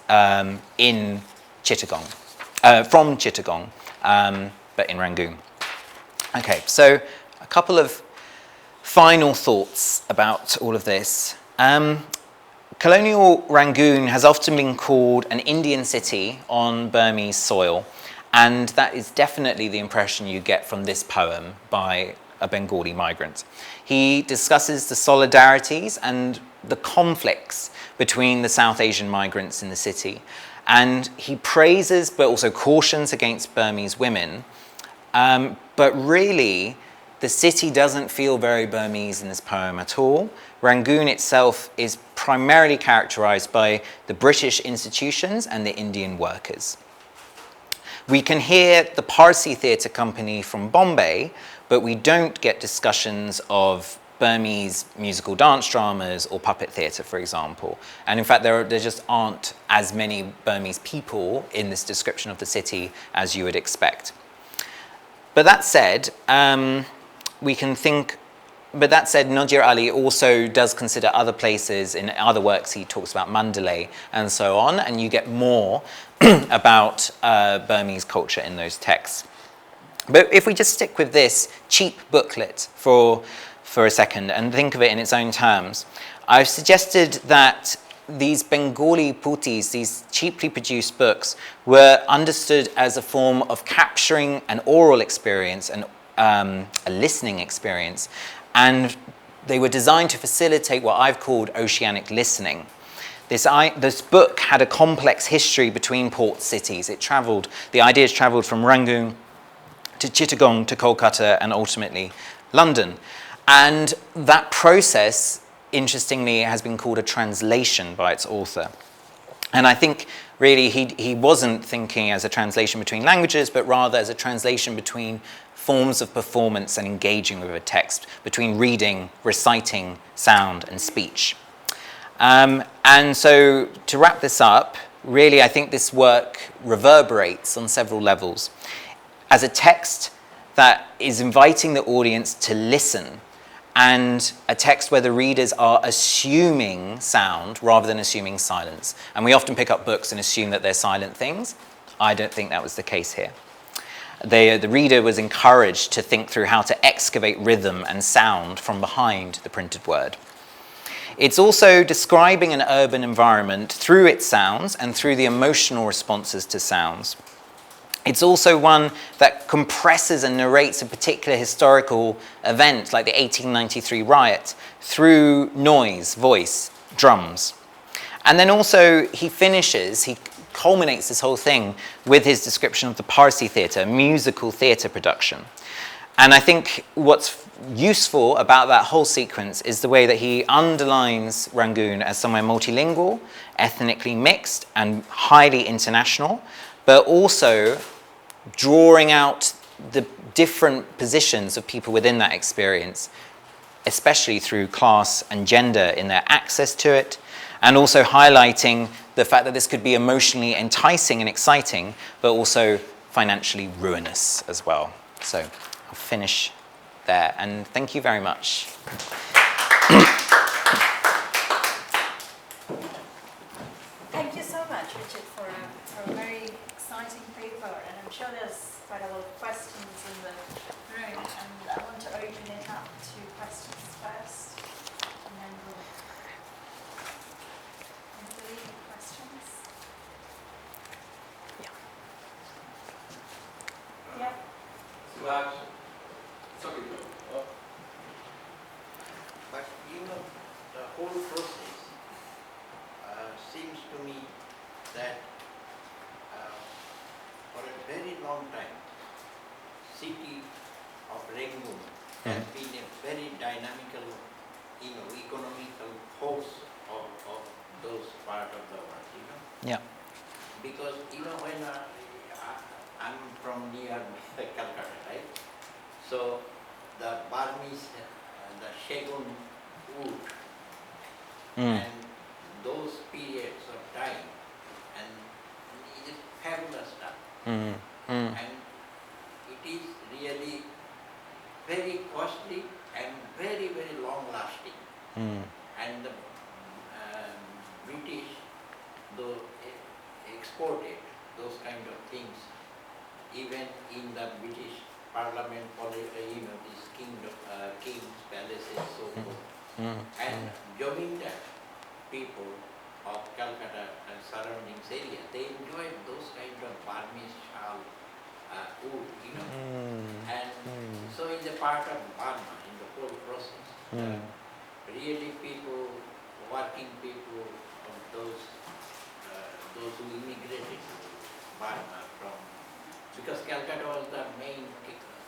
in Chittagong, from Chittagong, but in Rangoon. Okay, so a couple of final thoughts about all of this. Colonial Rangoon has often been called an Indian city on Burmese soil, and that is definitely the impression you get from this poem by a Bengali migrant. He discusses the solidarities and the conflicts between the South Asian migrants in the city, and he praises but also cautions against Burmese women. But really, the city doesn't feel very Burmese in this poem at all. Rangoon itself is primarily characterized by the British institutions and the Indian workers. We can hear the Parsee Theatre company from Bombay, but we don't get discussions of Burmese musical dance dramas or puppet theatre, for example. And in fact, there just aren't as many Burmese people in this description of the city as you would expect. But that said, Nadir Ali also does consider other places. In other works, he talks about Mandalay and so on, and you get more about Burmese culture in those texts. But if we just stick with this cheap booklet for a second and think of it in its own terms, I've suggested that these Bengali putis, these cheaply produced books, were understood as a form of capturing an oral experience, a listening experience, and they were designed to facilitate what I've called oceanic listening. This book had a complex history between port cities. The ideas travelled from Rangoon to Chittagong to Calcutta and ultimately London. And that process, interestingly, has been called a translation by its author. And I think really he wasn't thinking as a translation between languages, but rather as a translation between forms of performance and engaging with a text, between reading, reciting, sound, and speech. And so to wrap this up, really I think this work reverberates on several levels. As a text that is inviting the audience to listen, and a text where the readers are assuming sound rather than assuming silence. And we often pick up books and assume that they're silent things. I don't think that was the case here. The reader was encouraged to think through how to excavate rhythm and sound from behind the printed word. It's also describing an urban environment through its sounds and through the emotional responses to sounds. It's also one that compresses and narrates a particular historical event, like the 1893 riot, through noise, voice, drums. And then also he culminates this whole thing with his description of the Parsee Theatre, musical theatre production. And I think what's useful about that whole sequence is the way that he underlines Rangoon as somewhere multilingual, ethnically mixed, and highly international, but also drawing out the different positions of people within that experience, especially through class and gender in their access to it, and also highlighting the fact that this could be emotionally enticing and exciting, but also financially ruinous as well. So I'll finish there, and thank you very much. Thank you so much, Richard, for a very exciting paper, and I'm sure there's quite a lot of questions in the room, and I want to open it up to questions first, and then we'll anybody have questions? Yeah. But the whole process seems to me that for a very long time, city of Rangoon has been a very dynamical, economical force of those part of the world, Yeah. Because when I'm from near Calcutta, right? So the Burmese, the Shagun wood, and those periods of time, and it is fabulous stuff. And it is really very costly and very, very long lasting. And the British though exported those kind of things even in the British Parliament, this kingdom, king's palaces, so forth. And Jamindar people of Calcutta and surroundings area, they enjoyed those kind of Burmese shawl wood, And so in the part of Burma, in the whole process, really people, working people of those who immigrated to Burma from, because Calcutta was the main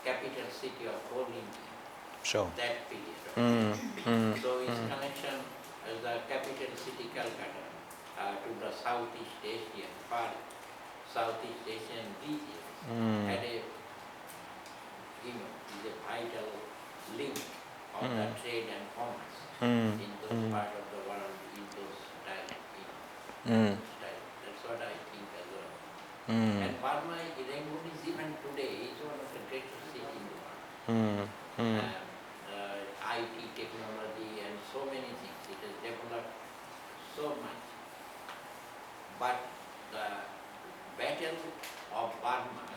capital city of whole India. Sure. That period. So its connection as the capital city Calcutta to the Southeast Asian part, Southeast Asian region had a, is a vital link of the trade and commerce in those part of the world in those time. That's what I think as well. And Burma, Rangoon is even today is one of the greatest cities in the world. IT technology and so many things. It has developed so much. But the battle of Burma,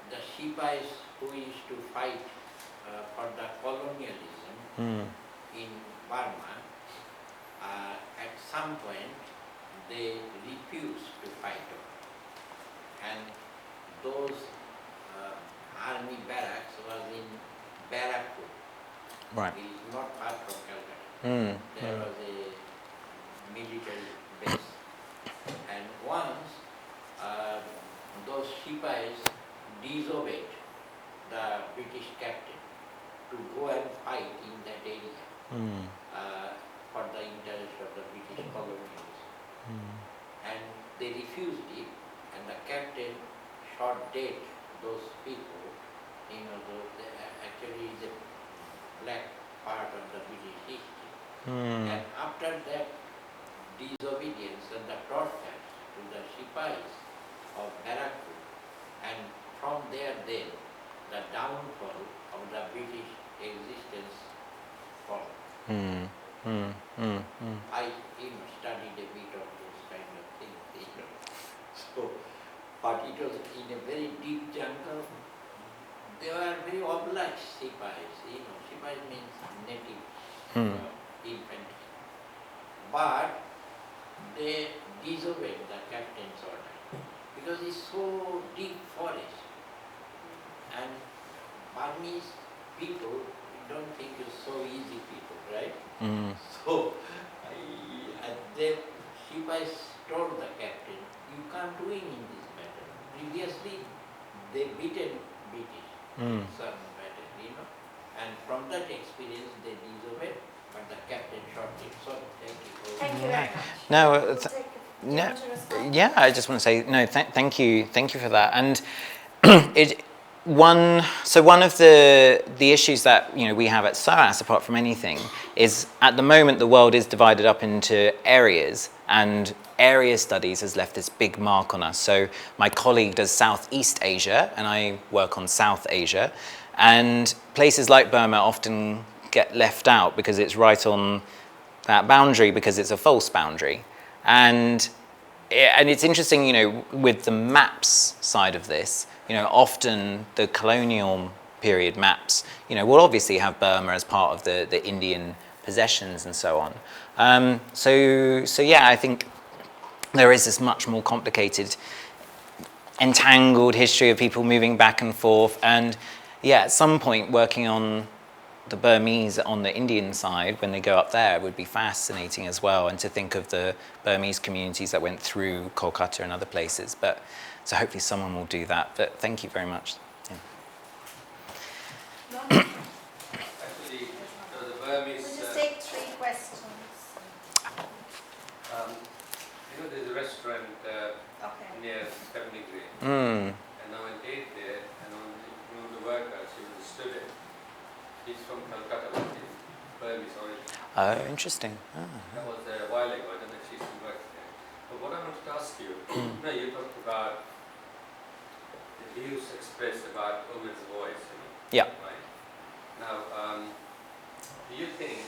the Sipais who used to fight for the colonialism in Burma, at some point they refused to fight on. And those army barracks was in Barakpur. Right. It is not far from Calcutta. There was a military base. And once those Sipais disobeyed the British captain to go and fight in that area for the interest of the British colonialism. And they refused it, and the captain shot dead those people. Actually is a black part of the British history. And after that disobedience and the torture to the Sipais of Barakpur, and from there then the downfall of the British existence followed. I studied a bit of those kind of things. So, but it was in a very deep jungle. They were very obliged Sipais, Sipais means native infantry. But they disobeyed the captain's order because it's so deep forest. And Burmese people, we don't think it's so easy people, right? So the Sipais told the captain, you can't win in this battle. Previously, they beaten British. Some battle, and from that experience they disobeyed, but the captain shot it. So thank you. Thank you very much. No, We'll take- do you want to respond? yeah, I just want to say no. Thank you for that. And one of the issues that we have at SOAS, apart from anything, is at the moment the world is divided up into areas, and area studies has left this big mark on us. So my colleague does Southeast Asia, and I work on South Asia, and places like Burma often get left out because it's right on that boundary, because it's a false boundary. And it's interesting, with the maps side of this, often the colonial period maps, will obviously have Burma as part of the Indian possessions and so on. So yeah, I think there is this much more complicated, entangled history of people moving back and forth. And yeah, at some point working on the Burmese on the Indian side, when they go up there, would be fascinating as well. And to think of the Burmese communities that went through Calcutta and other places. But so hopefully someone will do that. But thank you very much. Yeah. Actually, the Burmese. We'll just take 3 questions. There's a restaurant near Stephanie Green, and now I ate there, and one of the workers, she was a student. He's from Calcutta, but he's Burmese origin. Oh, interesting. That was a while ago. I don't know if she still works there. But what I wanted to ask you, you talked about the views expressed about women's voice. Yeah. Right? Now, do you think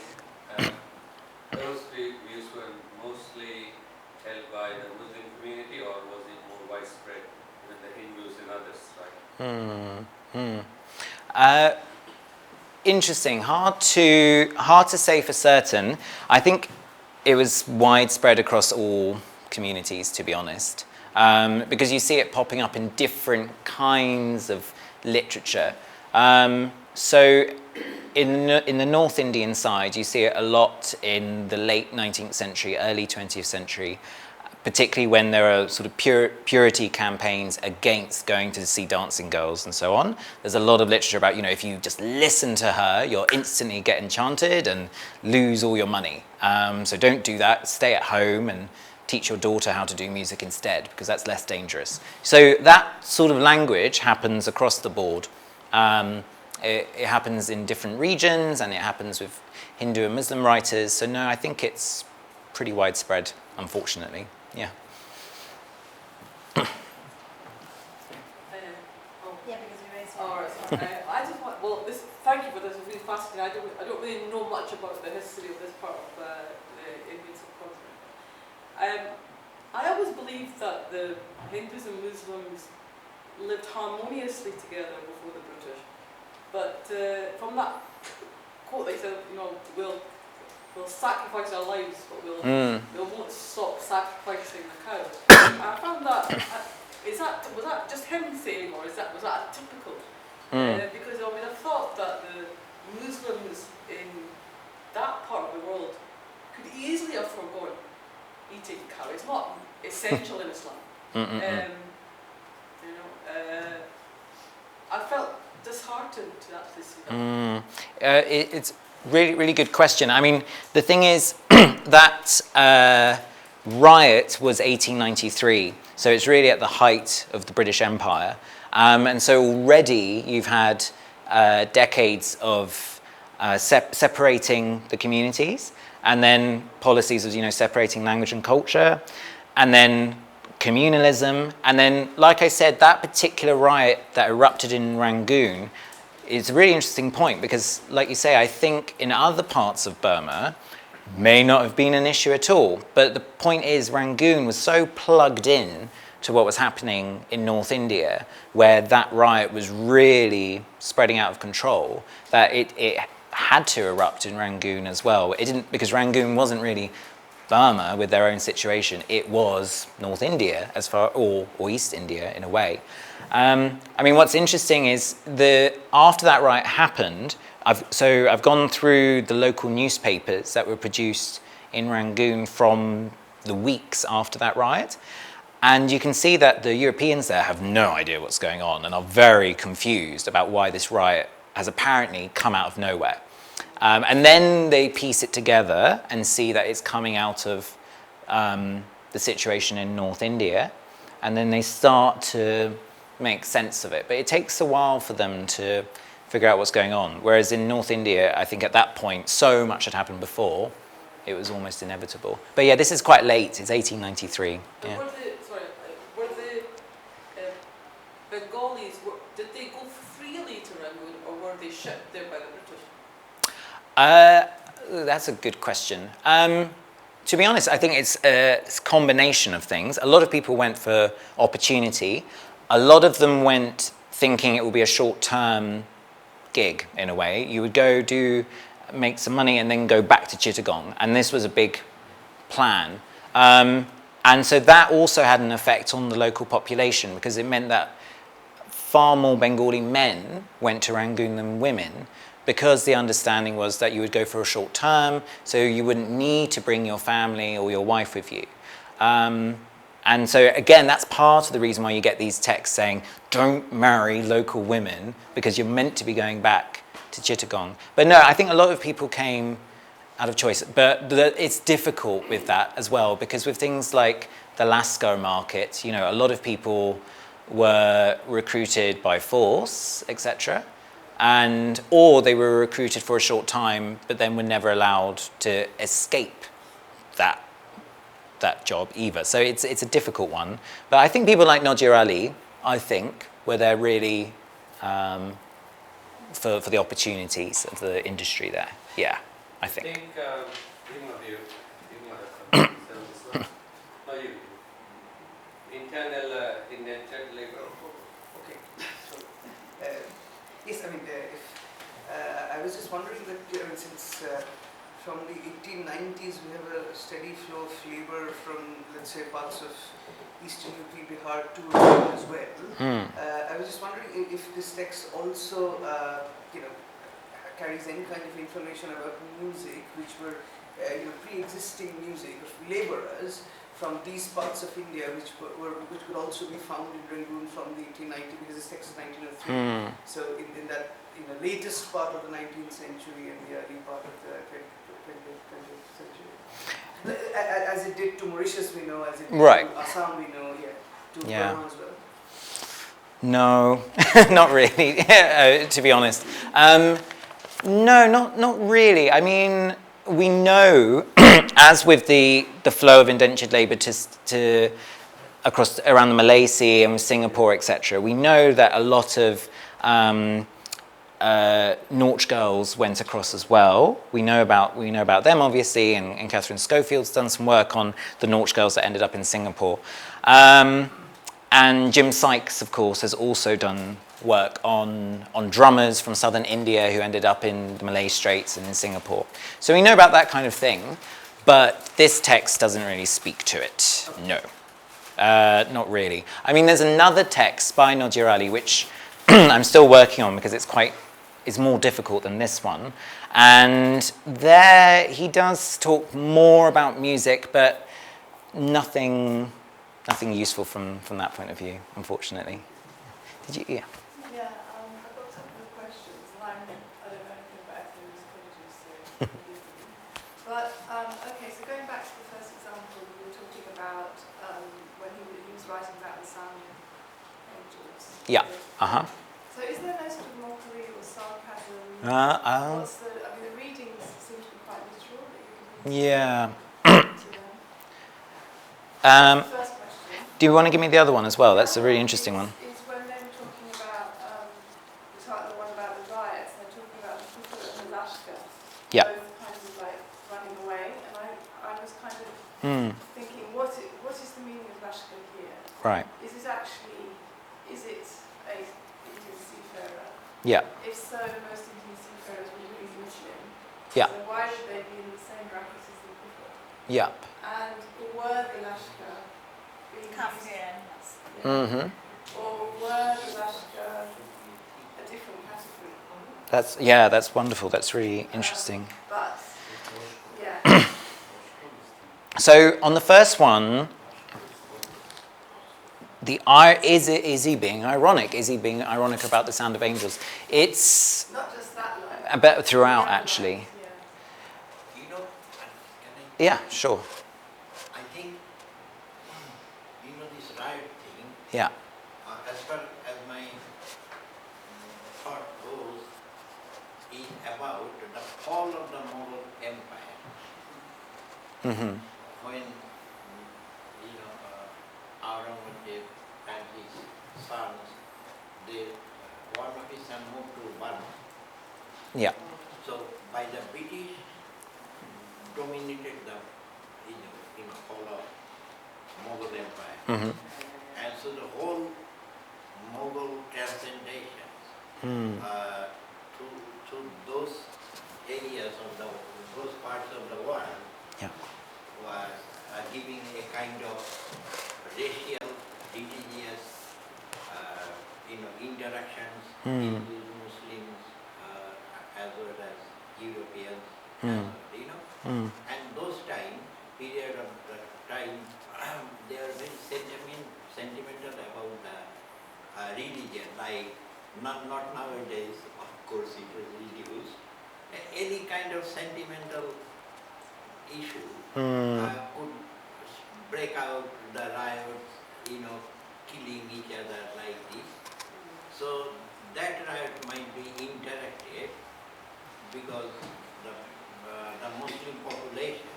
those views were mostly held by the Muslim community, or was it more widespread with the Hindus and others? Right? Interesting. Hard to say for certain. I think it was widespread across all communities, to be honest, because you see it popping up in different kinds of literature. So in the North Indian side, you see it a lot in the late 19th century, early 20th century, particularly when there are sort of purity campaigns against going to see dancing girls and so on. There's a lot of literature about, if you just listen to her, you'll instantly get enchanted and lose all your money. So don't do that. Stay at home and teach your daughter how to do music instead, because that's less dangerous. So that sort of language happens across the board. It happens in different regions, and it happens with Hindu and Muslim writers. So no, I think it's pretty widespread, unfortunately. Yeah. Yeah, because you raised. All right. I just want. Well, thank you for this. It's really fascinating. I don't really know much about the history of this part of the Indian subcontinent. I always believed that the Hindus and Muslims lived harmoniously together before the British. But from that quote, they said, we'll sacrifice our lives, but we won't stop sacrificing the cows. I found that, was that just him saying, or was that typical? Because I thought that the Muslims in that part of the world could easily have forgone eating cow. It's not essential in Islam. I felt disheartened to actually see that. It's really, really good question. I mean, the thing is that riot was 1893, so it's really at the height of the British Empire. And so already you've had decades of separating the communities, and then policies of, separating language and culture, and then communalism, and then, like I said, that particular riot that erupted in Rangoon is a really interesting point, because, like you say, I think in other parts of Burma may not have been an issue at all. But the point is, Rangoon was so plugged in to what was happening in North India, where that riot was really spreading out of control, that it had to erupt in Rangoon as well. It didn't, because Rangoon wasn't really Burma with their own situation. It was North India, or East India in a way. I mean, what's interesting is after that riot happened, I've gone through the local newspapers that were produced in Rangoon from the weeks after that riot, and you can see that the Europeans there have no idea what's going on and are very confused about why this riot has apparently come out of nowhere. And then they piece it together and see that it's coming out of the situation in North India, and then they start to make sense of it. But it takes a while for them to figure out what's going on. Whereas in North India, I think at that point, so much had happened before, it was almost inevitable. But yeah, this is quite late. It's 1893. Yeah. Were the Bengalis, did they go freely to Rangoon, or were they shipped there by the British? That's a good question. To be honest, I think it's a combination of things. A lot of people went for opportunity. A lot of them went thinking it would be a short-term gig, in a way. You would go make some money and then go back to Chittagong. And this was a big plan. And so that also had an effect on the local population, because it meant that far more Bengali men went to Rangoon than women, because the understanding was that you would go for a short term, so you wouldn't need to bring your family or your wife with you. And so again, that's part of the reason why you get these texts saying, don't marry local women, because you're meant to be going back to Chittagong. But no, I think a lot of people came out of choice. But it's difficult with that as well, because with things like the Lascar market, a lot of people were recruited by force, etc. Or they were recruited for a short time, but then were never allowed to escape that job either. So it's a difficult one. But I think people like Nadir Ali, were there really for the opportunities of the industry there. Yeah, I think. I think, 1890s, we have a steady flow of labor from, let's say, parts of Eastern UP, Bihar to Rangoon as well. I was just wondering if this text also, carries any kind of information about music, which were, pre-existing music of laborers from these parts of India, which could also be found in Rangoon from the 1890s, because this text is 1903. So in that latest part of the 19th century and the early part of the 20th century. As it did to Mauritius, we know, as it did to Assam, we know, to Burma as well. No, not really, to be honest. No, not really. I mean, we know, as with the flow of indentured labour to across around the Malay Sea and Singapore, etc., we know that a lot of Nautch girls went across as well. We know about them, obviously, and Catherine Schofield's done some work on the Nautch girls that ended up in Singapore. And Jim Sykes, of course, has also done work on drummers from southern India who ended up in the Malay Straits and in Singapore. So we know about that kind of thing, but this text doesn't really speak to it, no. Not really. I mean, there's another text by Nadir Ali, which I'm still working on because it's more difficult than this one. And there he does talk more about music, but nothing useful from that point of view, unfortunately. Did you? Yeah. Yeah, I've got a couple of questions, and I don't know anything about ethnomusicology, so but okay, so going back to the first example, we were talking about when he was writing about the sound of angels. Yeah. So is there no sort of mockery or sarcasm? What's the? I mean, the readings seem to be quite literal. That you can Yeah. First question. Do you want to give me the other one as well? That's a really interesting one. It's when they were talking about the one about the riots. They're talking about the people and the Lashkar. Yeah. Both kind of like running away, and I was kind of thinking, what is the meaning of Lashkar here? Right. Is it a Indian seafarer? Yeah. If so, most Indian seafarers were really Muslim. Yeah. So why should they be in the same brackets as the people? Yeah. And were the Lashkar being Kafir. or were the Lashkar a different category? That's wonderful. That's really interesting. But, yeah. So on the first one, is he being ironic? Is he being ironic about the sound of angels? It's Not just that line. a bit throughout, actually. Can I? Yeah, sure. I think, this riot thing, Yeah. as far as my thought goes, is about the fall of the Mughal Empire. When, Aurangzeb and his sons, one of his sons moved to Burma. Yeah. So by the British dominated the whole of Mughal Empire. And so the whole Mughal transcendence to those areas of those parts of the world was giving a kind of racial, religious, interactions, Hindus, Muslims, as well as Europeans, and those period of the time, they are very sentimental about the religion, like not nowadays, of course it was reduced. Any kind of sentimental issue could break out the riots, killing each other like this. So that riot might be interrupted because the Muslim population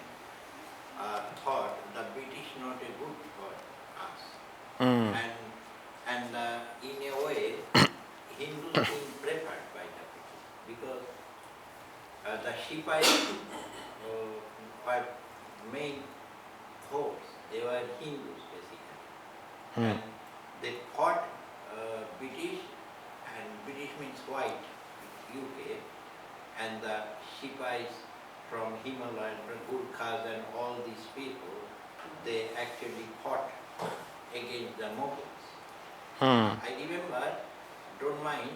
thought the British not a good for us. And in a way, Hindus being preferred by the British because the Sipais were main force. They were Hindus basically. And they fought British, and British means white, UK, and the Sipais from Himalaya, from Gurkhas and all these people, they actually fought against the Mughals. I remember, don't mind,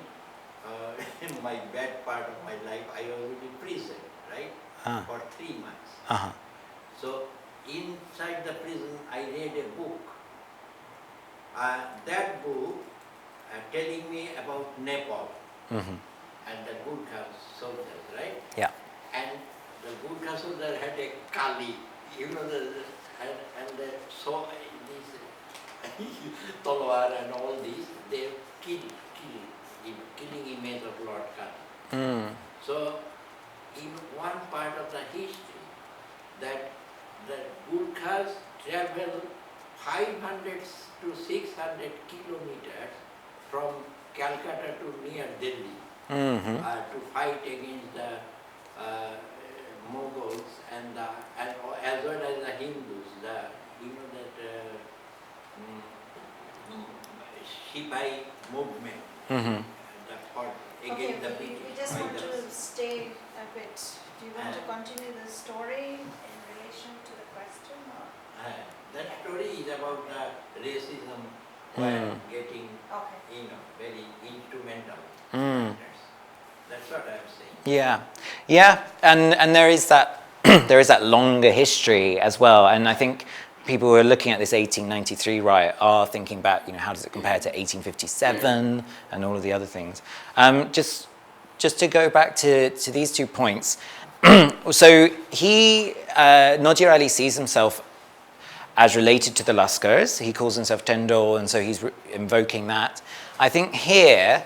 in my bad part of my life, I was in prison, right, for 3 months. So inside the prison, I read a book. That book telling me about Nepal and the Gurkha soldiers, right? Yeah. And the Gurkha soldier had a Kali, you know, so these Talwar and all these, they killing image of Lord Kali. So in one part of the history, that the Gurkhas travel 500 to 600 kilometers from Calcutta to near Delhi to fight against the Mughals and as well as the Hindus. Shibai movement. The fought against the we British. just by want the- to stay a bit. Do you want to continue the story in relation to the question? Or? That story is about the racism while getting, very instrumental matters. That's what I'm saying. Yeah, yeah, and there is that there is that longer history as well, and I think people who are looking at this 1893 riot are thinking back, how does it compare to 1857 and all of the other things. Just to go back to these 2 points. So Nadir Ali sees himself as related to the Lascars. He calls himself Tendol, and so he's invoking that. I think here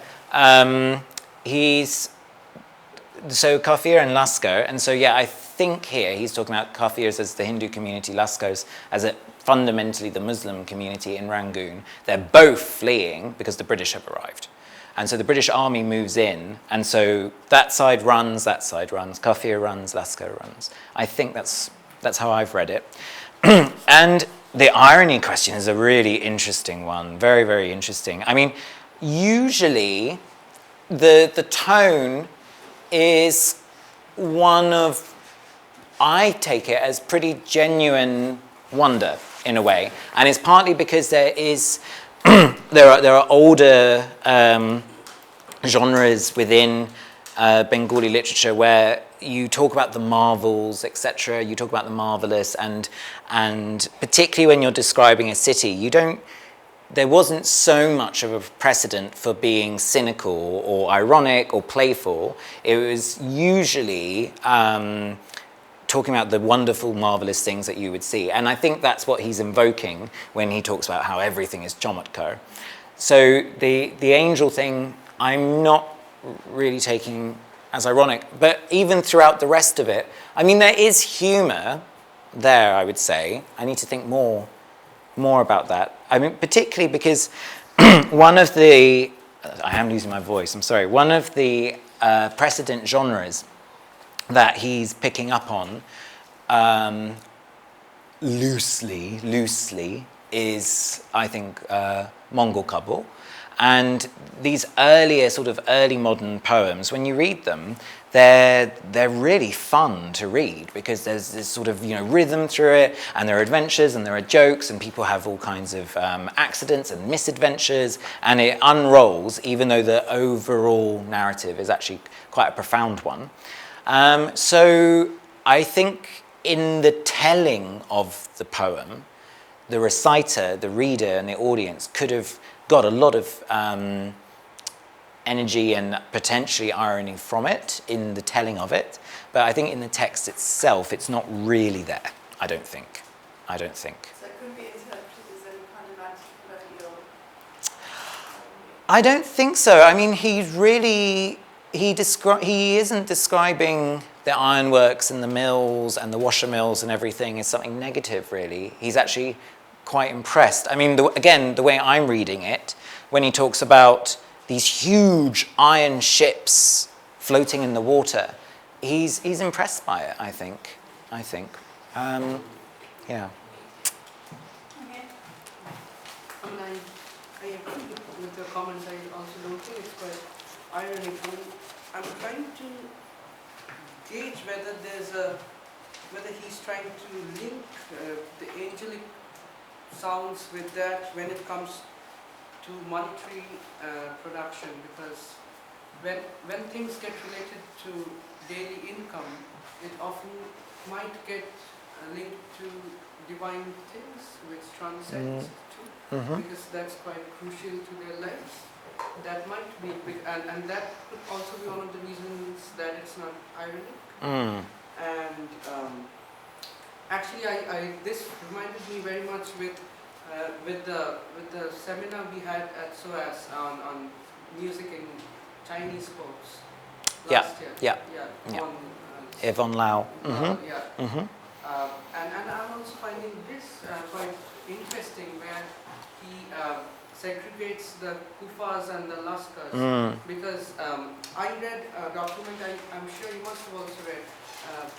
so Kafir and Lascar, and so I think here he's talking about Kafirs as the Hindu community, Lascars as fundamentally the Muslim community in Rangoon. They're both fleeing because the British have arrived. And so the British army moves in, and so that side runs, Kafir runs, Lascar runs. I think that's how I've read it. And the irony question is a really interesting one, very, very interesting. I mean, usually the tone is one of, I take it as pretty genuine wonder in a way, and it's partly because there is there are older genres within Bengali literature where you talk about the marvels, etc. You talk about the marvelous, and particularly when you're describing a city, there wasn't so much of a precedent for being cynical or ironic or playful. It was usually talking about the wonderful, marvelous things that you would see. And I think that's what he's invoking when he talks about how everything is chomotkar. So the angel thing, I'm not really taking as ironic, but even throughout the rest of it, I mean, there is humor there, I would say. I need to think more about that. I mean, particularly because one of the precedent genres that he's picking up on loosely is, I think, Mongol Kabul. And these early modern poems, when you read them, they're really fun to read because there's this sort of rhythm through it, and there are adventures and there are jokes, and people have all kinds of accidents and misadventures, and it unrolls, even though the overall narrative is actually quite a profound one. So I think in the telling of the poem, the reciter, the reader, and the audience could have got a lot of energy and potentially irony from it in the telling of it, but I think in the text itself, it's not really there. I don't think. So it could be interpreted as any kind of anti-colonial. I don't think so. I mean, he isn't describing the ironworks and the mills and the washer mills and everything as something negative, really. He's actually quite impressed. I mean, the way I'm reading it, when he talks about these huge iron ships floating in the water, he's impressed by it, I think. Yeah. I mean, I agree with your comments. I also don't think it's quite ironic. I mean, I'm trying to gauge whether he's trying to link the angelic sounds with that when it comes to monetary production, because when things get related to daily income, it often might get linked to divine things which transcends too, because that's quite crucial to their lives. That might be big, and that could also be one of the reasons that it's not ironic. And actually, this reminded me very much with the seminar we had at SOAS on music in Chinese codes last year. On, Yvonne Lau. And I'm also finding this quite interesting, where he segregates the Kufas and the Lascars, because I read a document, I'm sure you must have also read, at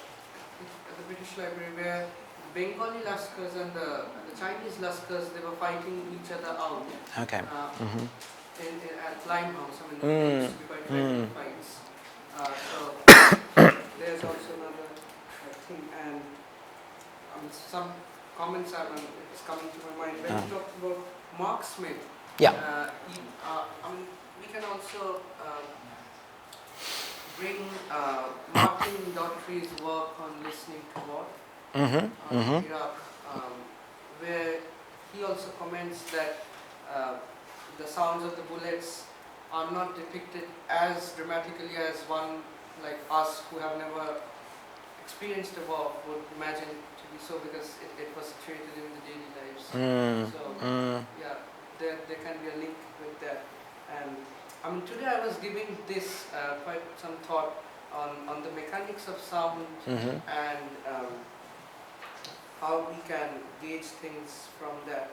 the British Library, where Bengali Lascars and the Chinese Lascars, they were fighting each other out. Okay. At Limehouse, I mean, there used to be quite regular fights. So there's also another thing, and some comments it's coming to my mind when you talked about Mark Smith. We can also bring Martin Daughtry's work on listening to war, Iraq, where he also comments that the sounds of the bullets are not depicted as dramatically as one like us who have never experienced a war would imagine to be so, because it was situated in the daily lives. There can be a link with that. And I mean, today I was giving this quite some thought on the mechanics of sound and how we can gauge things from that.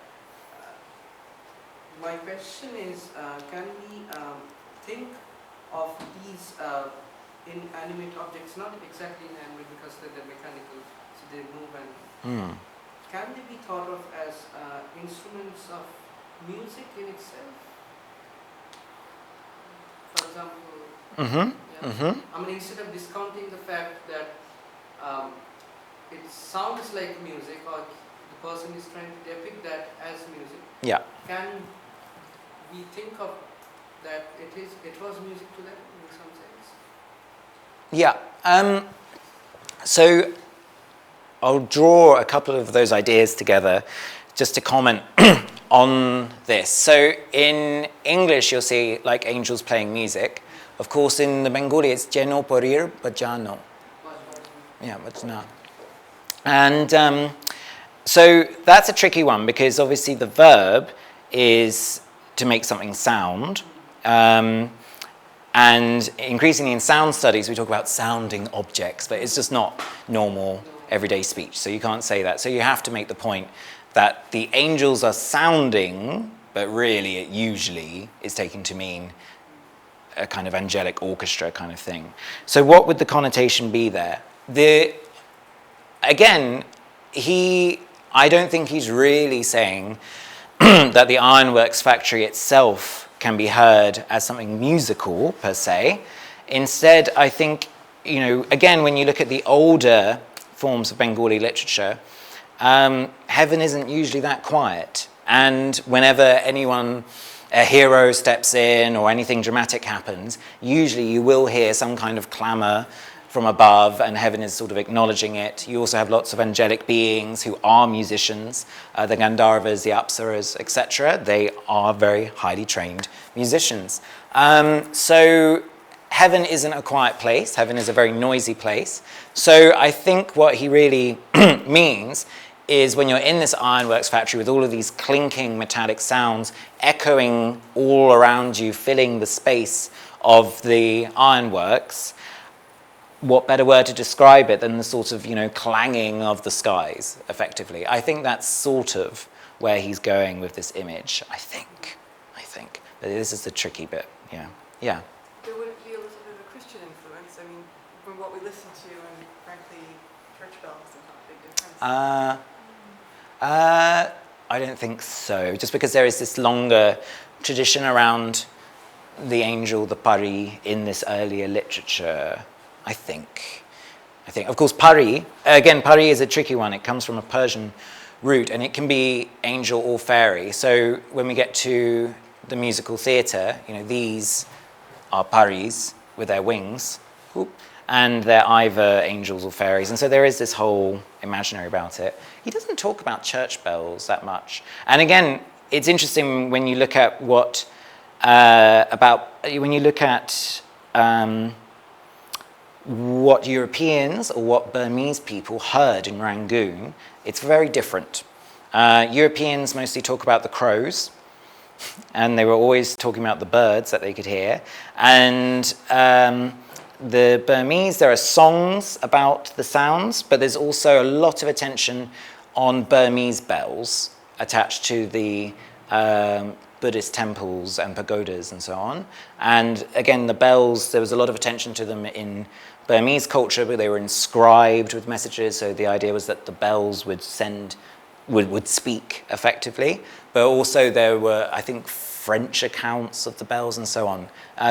My question is, can we think of these inanimate objects, not exactly inanimate because they're mechanical, so they move, and can they be thought of as instruments of music in itself? For example, I mean, instead of discounting the fact that it sounds like music, or the person is trying to depict that as music, can we think of that it was music to them in some sense? So I'll draw a couple of those ideas together just to comment on this. So in English, you'll see like angels playing music. Of course, in the Bengali, it's Jeno Parir Bajano. Bajna. And so that's a tricky one, because obviously the verb is to make something sound. And increasingly in sound studies, we talk about sounding objects, but it's just not normal everyday speech. So you can't say that. So you have to make the point that the angels are sounding, but really it usually is taken to mean a kind of angelic orchestra kind of thing. So what would the connotation be there? Again, I don't think he's really saying that the Ironworks factory itself can be heard as something musical per se. Instead, I think, again, when you look at the older forms of Bengali literature, heaven isn't usually that quiet. And whenever a hero steps in or anything dramatic happens, usually you will hear some kind of clamour from above, and heaven is sort of acknowledging it. You also have lots of angelic beings who are musicians, the Gandharvas, the Apsaras, etc. They are very highly trained musicians. So heaven isn't a quiet place. Heaven is a very noisy place. So I think what he really means is when you're in this ironworks factory with all of these clinking metallic sounds echoing all around you, filling the space of the ironworks, what better word to describe it than the sort of, clanging of the skies, effectively. I think that's sort of where he's going with this image, I think. But this is the tricky bit, yeah. There wouldn't be a little bit of a Christian influence? I mean, from what we listen to, and frankly, church bells are not a big difference. I don't think so, just because there is this longer tradition around the angel, the pari, in this earlier literature, I think. I think. Of course, pari, again, pari is a tricky one. It comes from a Persian root, and it can be angel or fairy. So when we get to the musical theatre, you know, these are paris with their wings, and they're either angels or fairies. And so there is this whole imaginary about it. He doesn't talk about church bells that much. And again, it's interesting when you look at what what Europeans or what Burmese people heard in Rangoon, it's very different. Europeans mostly talk about the crows, and they were always talking about the birds that they could hear. And the Burmese, there are songs about the sounds, but there's also a lot of attention on Burmese bells attached to the Buddhist temples and pagodas and so on. And again, the bells, there was a lot of attention to them in Burmese culture, but they were inscribed with messages. So the idea was that the bells would speak effectively. But also there were, I think, French accounts of the bells and so on.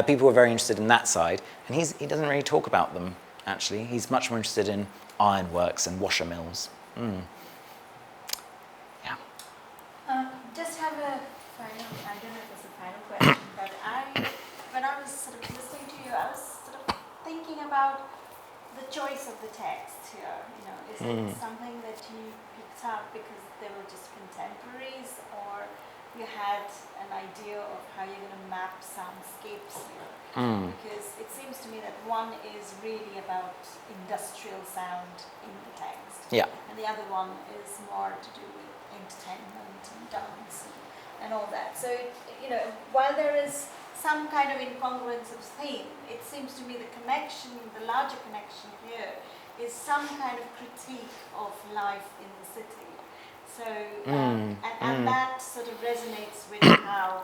People were very interested in that side. And he doesn't really talk about them, actually. He's much more interested in ironworks and washer mills. Yeah. Just have a final, I don't know if it's a final question, but when I was sort of listening to you, I was sort of thinking about the choice of the text here. You know, is it something that you picked up because they were just contemporaries, or you had an idea of how you're going to map soundscapes here? Because it seems to me that one is really about industrial sound in the text, and the other one is more to do with entertainment and dance and all that. So, you know, while there is some kind of incongruence of theme, it seems to me the connection, the larger connection here, is some kind of critique of life in the city. So, and that sort of resonates with how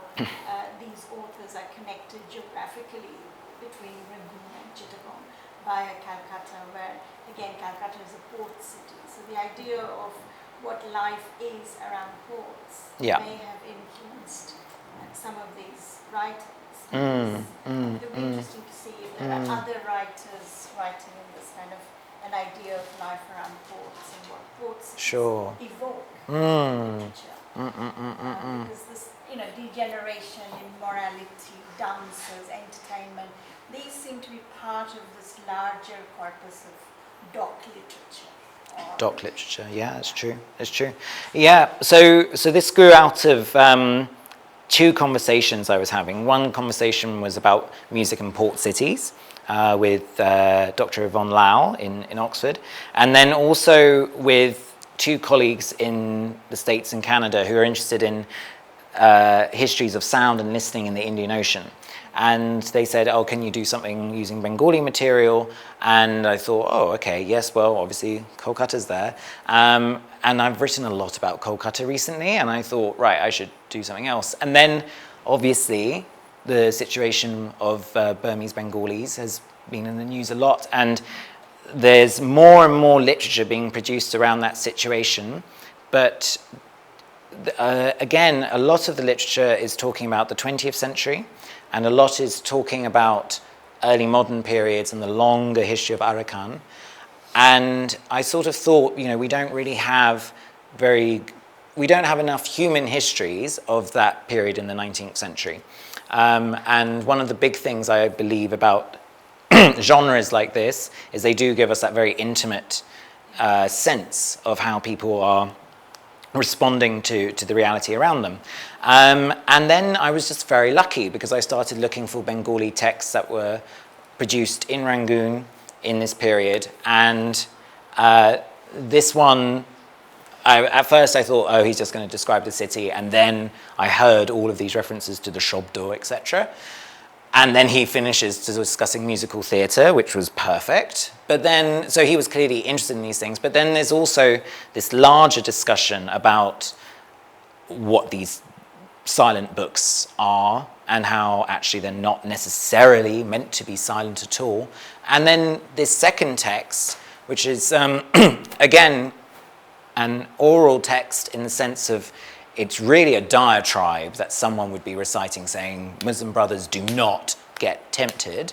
these authors are connected geographically between Rangoon and Chittagong via Calcutta, where, again, Calcutta is a port city. So the idea of what life is around ports may have influenced some of these writers. It would be interesting to see if there are other writers writing in this kind of an idea of life around ports and what ports evoke in literature. Because this, you know, degeneration in morality, dances, entertainment, these seem to be part of this larger corpus of dock literature. Dock literature, yeah, that's true. That's true. Yeah, so this grew out of two conversations I was having. One conversation was about music in port cities with Dr. Yvonne Lau in Oxford, and then also with two colleagues in the States and Canada who are interested in histories of sound and listening in the Indian Ocean. And they said, oh, can you do something using Bengali material? And I thought, oh, okay, yes, well, obviously, Kolkata's there. And I've written a lot about Kolkata recently, and I thought, right, I should do something else. And then, obviously, the situation of Burmese Bengalis has been in the news a lot, and there's more and more literature being produced around that situation. But again, a lot of the literature is talking about the 20th century, and a lot is talking about early modern periods and the longer history of Arakan. And I sort of thought, you know, we don't have enough human histories of that period in the 19th century. And one of the big things I believe about genres like this is they do give us that very intimate sense of how people are responding to the reality around them. And then I was just very lucky because I started looking for Bengali texts that were produced in Rangoon in this period. And this one, at first I thought, oh, he's just going to describe the city. And then I heard all of these references to the Shobdo, etc. And then he finishes discussing musical theatre, which was perfect. But then, so he was clearly interested in these things. But then there's also this larger discussion about what these silent books are and how actually they're not necessarily meant to be silent at all. And then this second text, which is, again, an oral text in the sense of it's really a diatribe that someone would be reciting saying, Muslim brothers, do not get tempted.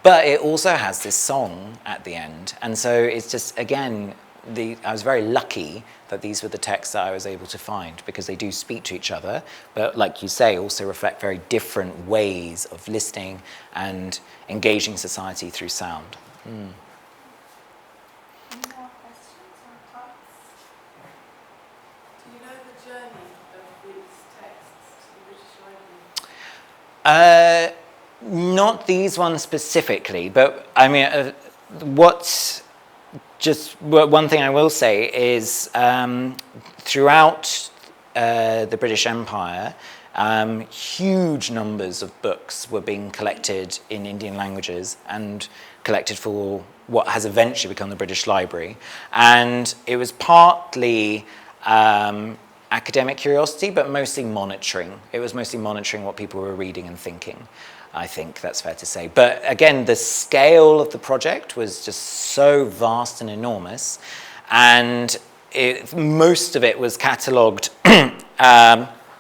But it also has this song at the end. And so it's just, again, I was very lucky that these were the texts that I was able to find, because they do speak to each other, but like you say, also reflect very different ways of listening and engaging society through sound. Any more questions or thoughts? Do you know the journey of these texts to the British Library? Not these ones specifically, but I mean, one thing I will say is throughout the British Empire, huge numbers of books were being collected in Indian languages and collected for what has eventually become the British Library. And it was partly academic curiosity, but mostly monitoring. It was mostly monitoring what people were reading and thinking. I think that's fair to say. But again, the scale of the project was just so vast and enormous, and most of it was catalogued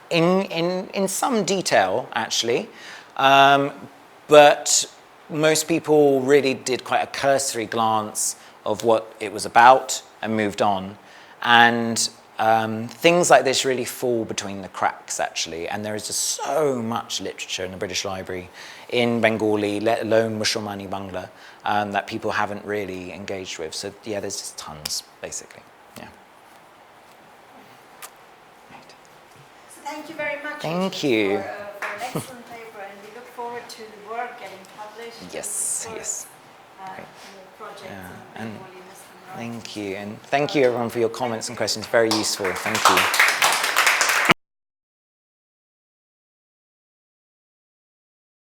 in some detail, actually. But most people really did quite a cursory glance of what it was about and moved on. And things like this really fall between the cracks, actually, and there is just so much literature in the British Library in Bengali, let alone Muslim Bangla, that people haven't really engaged with. So yeah, there's just tons, basically. Yeah. Right. So thank you very much. Thank you. For an excellent paper, and we look forward to the work getting published. Yes, yes. Projects Yeah, in and Bengali Muslim rights. thank you, and thank you everyone for your comments and questions. Very useful. Thank you.